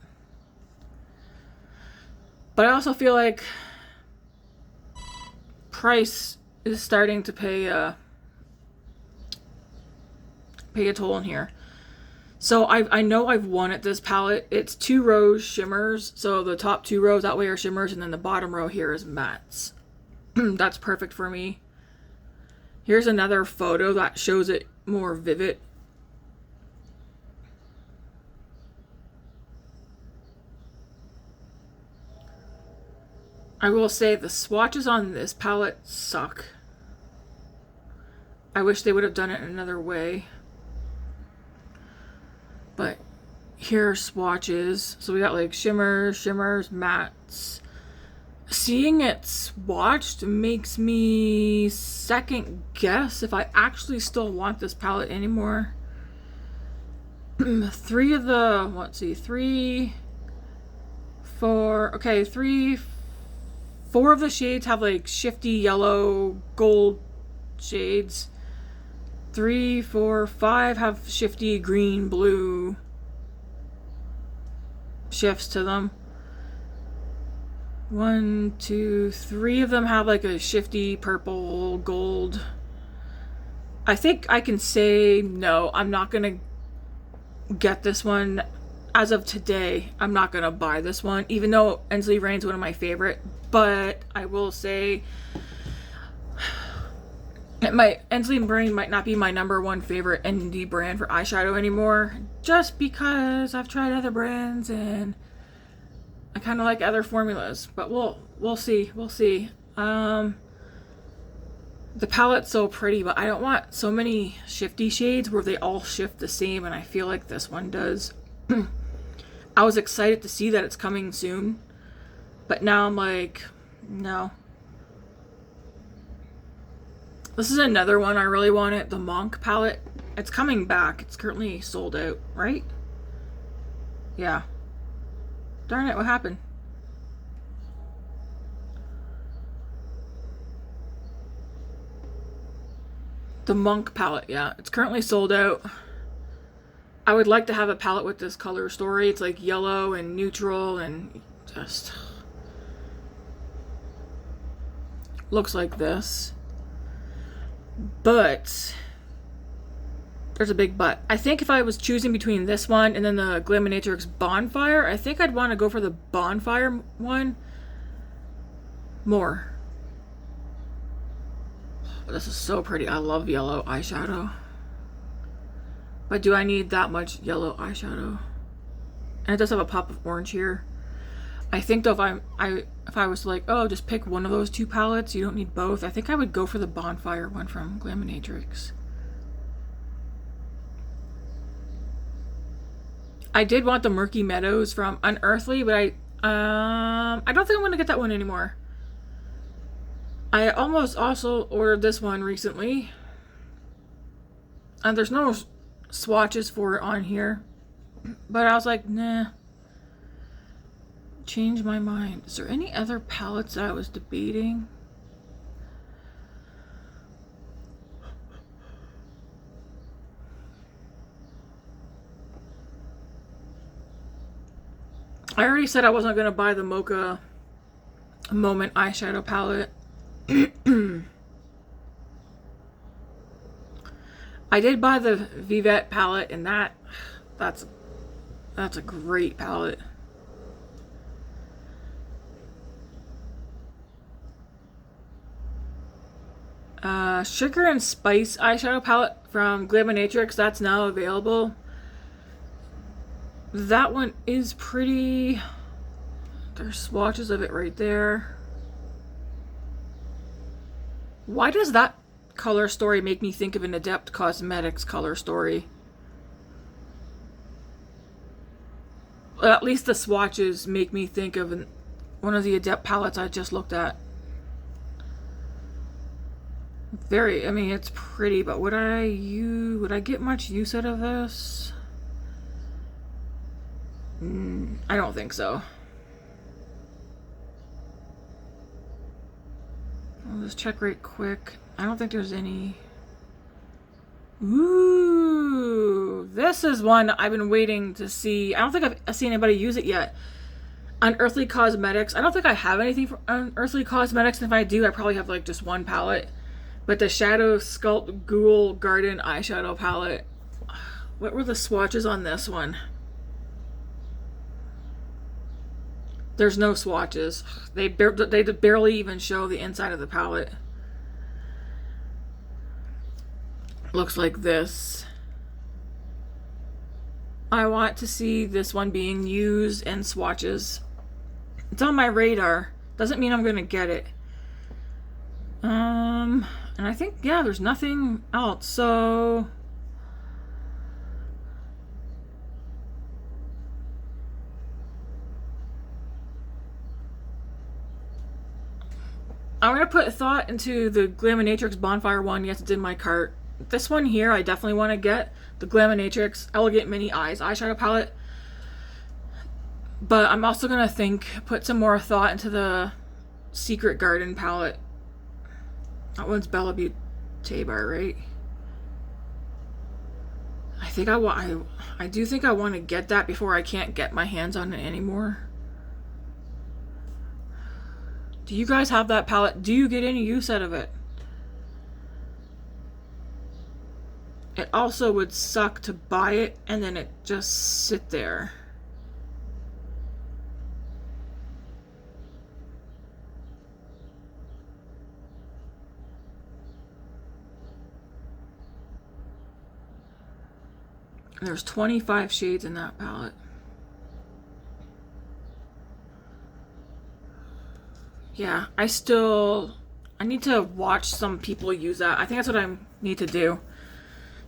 But I also feel like price is starting to pay a toll in here. So I know I've won at this palette. It's 2 rows shimmers, so the top 2 rows that way are shimmers, and then the bottom row here is mattes. That's perfect for me. Here's another photo that shows it more vivid. I will say the swatches on this palette suck. I wish they would have done it another way. But here are swatches. So we got like shimmers, mattes. Seeing it swatched makes me second guess if I actually still want this palette anymore. 3 of the, let's see, 4 of the shades have like shifty yellow gold shades. 3, 4, 5 have shifty green blue shifts to them. 1, 2, 3 of them have like a shifty purple gold. I think I can say no, I'm not gonna get this one. As of today, I'm not gonna buy this one, even though Ensley Rain's one of my favorite. But I will say Ensley Rain might not be my #1 favorite indie brand for eyeshadow anymore, just because I've tried other brands and I kind of like other formulas. But we'll see. The palette's so pretty, but I don't want so many shifty shades where they all shift the same, and I feel like this one does. I was excited to see that it's coming soon, but now I'm like, no. This is another one I really wanted, the Monk palette. It's coming back. It's currently sold out, right? Yeah. Darn it, what happened? The Monk palette, yeah. It's currently sold out. I would like to have a palette with this color story. It's like yellow and neutral and just looks like this. But there's a big but. I think if I was choosing between this one and then the Glaminatrix Bonfire, I think I'd want to go for the Bonfire one more. This is so pretty. I love yellow eyeshadow. But do I need that much yellow eyeshadow? And it does have a pop of orange here. I think though if I was to like, oh, just pick one of those 2 palettes, you don't need both, I think I would go for the Bonfire one from Glaminatrix. I did want the Murky Meadows from Unearthly, but I don't think I'm gonna get that one anymore. I almost also ordered this one recently, and there's no swatches for it on here, but I was like, nah, change my mind. Is there any other palettes that I was debating? I already said I wasn't going to buy the Mocha Moment eyeshadow palette. I did buy the Vivette palette, and that's a great palette. Sugar and Spice eyeshadow palette from Glaminatrix, that's now available. That one is pretty. There's swatches of it right there. Why does that color story make me think of an Adept Cosmetics color story? Well, at least the swatches make me think of one of the Adept palettes I just looked at. I mean, it's pretty, but would I get much use out of this? I don't think so. I'll just check right quick. I don't think there's any. Ooh, this is one I've been waiting to see. I don't think I've seen anybody use it yet. Unearthly Cosmetics. I don't think I have anything from Unearthly Cosmetics. And if I do, I probably have like just one palette. But the Shadow Sculpt Ghoul Garden eyeshadow palette. What were the swatches on this one? There's no swatches. They barely even show the inside of the palette. Looks like this. I want to see this one being used and swatches. It's on my radar. Doesn't mean I'm gonna get it. And I think, yeah, there's nothing else. So I'm gonna put thought into the Glaminatrix Bonfire one. Yes, it's in my cart. This one here, I definitely want to get the Glaminatrix Elegant Mini Eyes eyeshadow palette. But I'm also gonna put some more thought into the Secret Garden palette. That one's Bellabeautebar, right? I do think I want to get that before I can't get my hands on it anymore. Do you guys have that palette? Do you get any use out of it? It also would suck to buy it and then it just sit there. There's 25 shades in that palette. Yeah, I need to watch some people use that. I think that's what I need to do.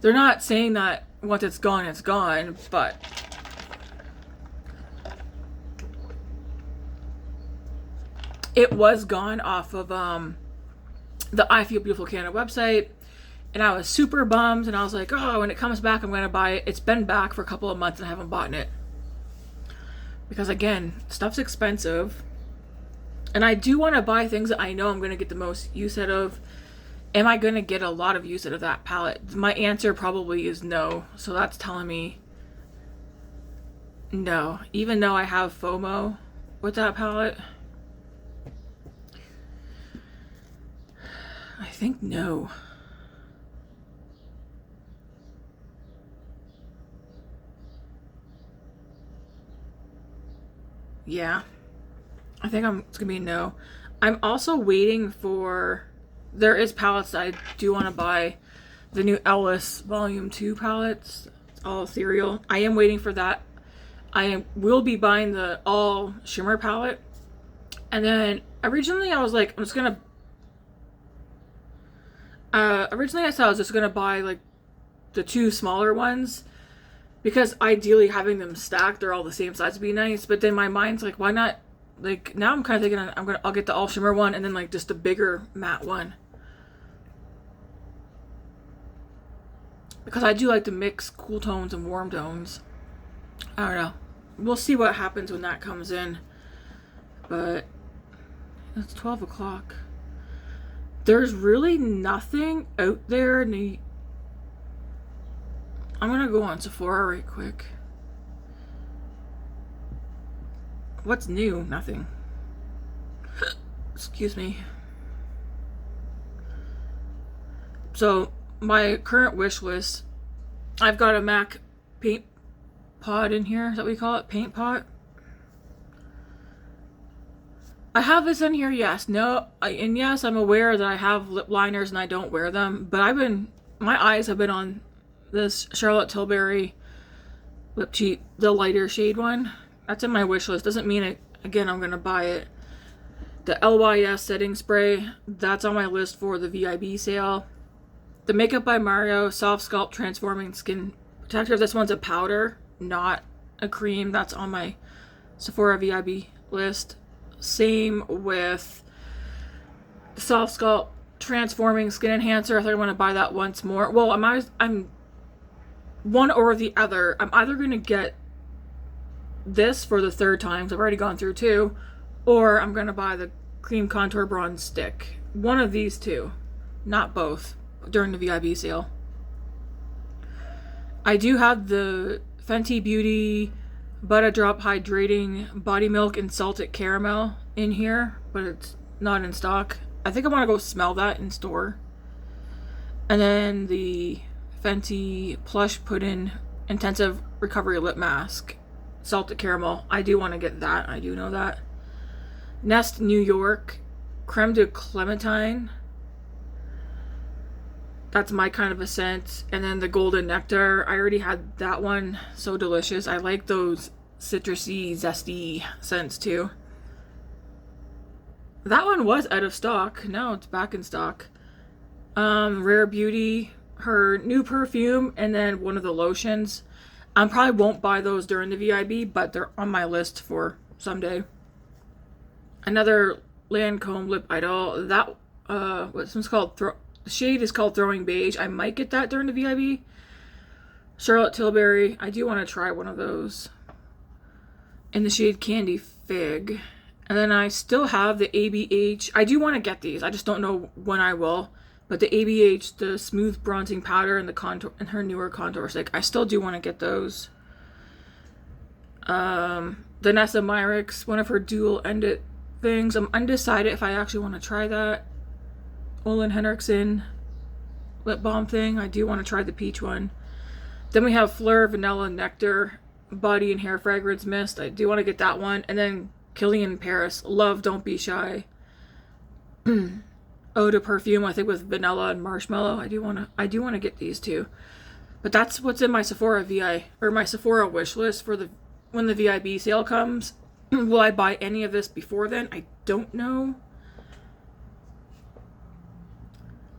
They're not saying that once it's gone, but it was gone off of the I Feel Beautiful Canada website. And I was super bummed, and I was like, oh, when it comes back, I'm going to buy it. It's been back for a couple of months, and I haven't bought it. Because, again, stuff's expensive. And I do want to buy things that I know I'm going to get the most use out of. Am I going to get a lot of use out of that palette? My answer probably is no. So that's telling me no. Even though I have FOMO with that palette. I think no. Yeah, I think it's gonna be no. I'm also waiting for, there is palettes that I do want to buy. The new Ellis Volume 2 palettes, all ethereal. I am waiting for that. Will be buying the all shimmer palette. And then originally I was like, originally I said I was just gonna buy like the two smaller ones. Because ideally having them stacked, they're all the same size would be nice. But then my mind's like, why not? Like now I'm kind of thinking I'll get the all shimmer one and then like just a bigger matte one. Because I do like to mix cool tones and warm tones. I don't know. We'll see what happens when that comes in. But it's 12 o'clock. There's really nothing out there I'm gonna go on Sephora right quick. What's new? Nothing. Excuse me. So, my current wish list, I've got a MAC paint pot in here. Is that what we call it? Paint pot? I have this in here, yes. No, and yes, I'm aware that I have lip liners and I don't wear them. But my eyes have been on this Charlotte Tilbury lip cheat, the lighter shade one. That's in my wish list. Doesn't mean it, again, I'm gonna buy it. The LYS setting spray, that's on my list for the VIB sale. The Makeup by Mario Softsculpt Transforming Skin Protector. This one's a powder, not a cream. That's on my Sephora VIB list. Same with Softsculpt Transforming Skin Enhancer. I think I want to buy that once more. Well, I'm one or the other. I'm either going to get this for the third time, because I've already gone through two, or I'm going to buy the Cream Contour Bronze Stick. One of these two, not both, during the VIB sale. I do have the Fenty Beauty Butter Drop Hydrating Body Milk and Salted Caramel in here, but it's not in stock. I think I want to go smell that in store. And then the Fenty Plush Pudding Intensive Recovery Lip Mask, Salted Caramel. I do want to get that. I do know that. Nest New York Creme de Clementine. That's my kind of a scent. And then the Golden Nectar. I already had that one. So delicious. I like those citrusy, zesty scents too. That one was out of stock. No, it's back in stock. Rare Beauty, her new perfume, and then one of the lotions. I probably won't buy those during the VIB, but they're on my list for someday. Another Lancome Lip Idol. That what one's called? The shade is called Throwing Beige. I might get that during the VIB. Charlotte Tilbury. I do want to try one of those. In the shade Candy Fig. And then I still have the ABH. I do want to get these. I just don't know when I will. But the ABH, the Smooth Bronzing Powder, and the contour, and her newer contour stick, I still do want to get those. Vanessa Myricks, one of her dual-ended things. I'm undecided if I actually want to try that. Olin Henriksen lip balm thing. I do want to try the peach one. Then we have Fleur Vanilla Nectar Body and Hair Fragrance Mist. I do want to get that one. And then Kilian Paris, Love Don't Be Shy. Eau de Perfume, I think with vanilla and marshmallow. I do want to get these too. But that's what's in my Sephora my Sephora wish list for when the VIB sale comes. Will I buy any of this before then? I don't know.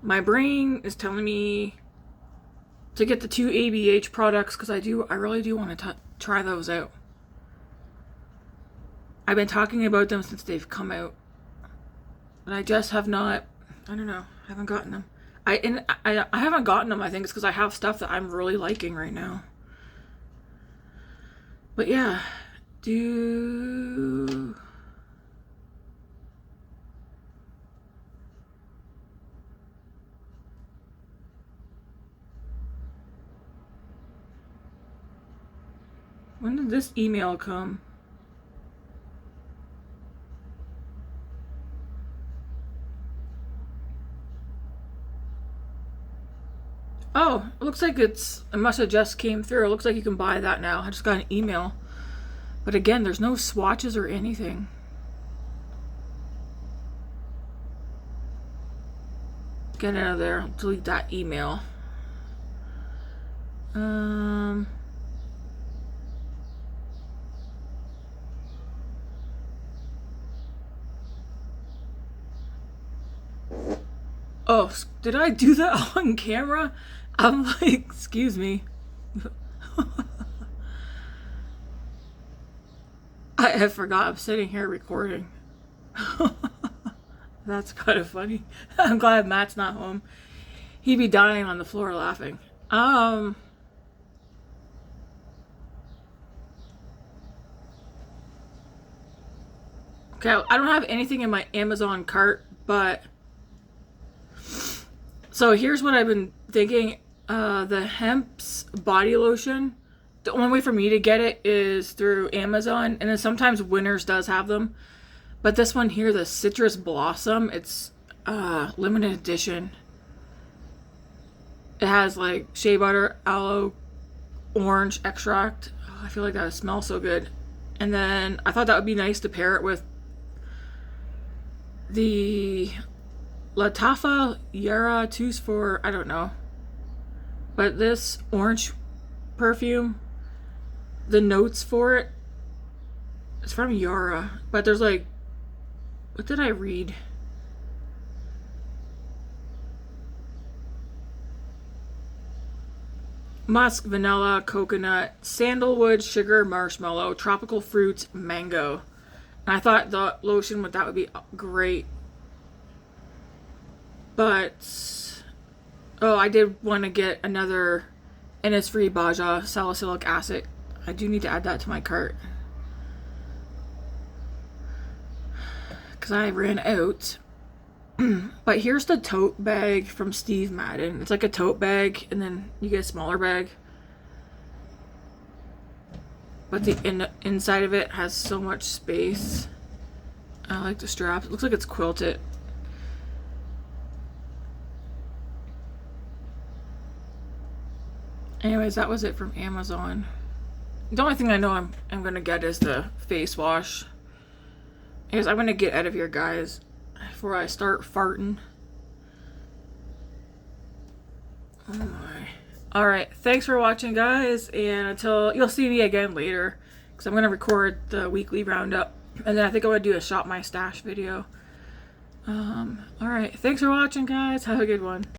My brain is telling me to get the 2 ABH products because I really do want to try those out. I've been talking about them since they've come out, but I just have not. I don't know. I haven't gotten them. I haven't gotten them. I think it's because I have stuff that I'm really liking right now. But yeah, when did this email come? Oh, it looks like it must have just came through. It looks like you can buy that now. I just got an email. But again, there's no swatches or anything. Get out of there. I'll delete that email. Oh, did I do that on camera? I'm like, excuse me. I forgot I'm sitting here recording. That's kind of funny. I'm glad Matt's not home. He'd be dying on the floor laughing. Okay, I don't have anything in my Amazon cart, but so here's what I've been thinking. The Hemp's body lotion, the only way for me to get it is through Amazon, and then sometimes Winners does have them. But this one here, the Citrus Blossom, it's limited edition. It has like shea butter, aloe, orange extract. Oh, I feel like that smells so good. And then I thought that would be nice to pair it with the Latafa Yara Tools for, I don't know. But this orange perfume, the notes for it, it's from Yara. But there's like what did I read? Musk, vanilla, coconut, sandalwood, sugar, marshmallow, tropical fruits, mango. And I thought the lotion with that would be great. But, oh, I did want to get another Innisfree Baja salicylic acid. I do need to add that to my cart. Because I ran out. But here's the tote bag from Steve Madden. It's like a tote bag, and then you get a smaller bag. But the inside of it has so much space. I like the straps. It looks like it's quilted. Anyways, that was it from Amazon. The only thing I know I'm gonna get is the face wash. Because I'm gonna get out of here, guys, before I start farting. Oh my. Alright, thanks for watching, guys, and until you'll see me again later, because I'm gonna record the weekly roundup, and then I think I'm gonna do a shop my stash video. Alright, thanks for watching, guys. Have a good one.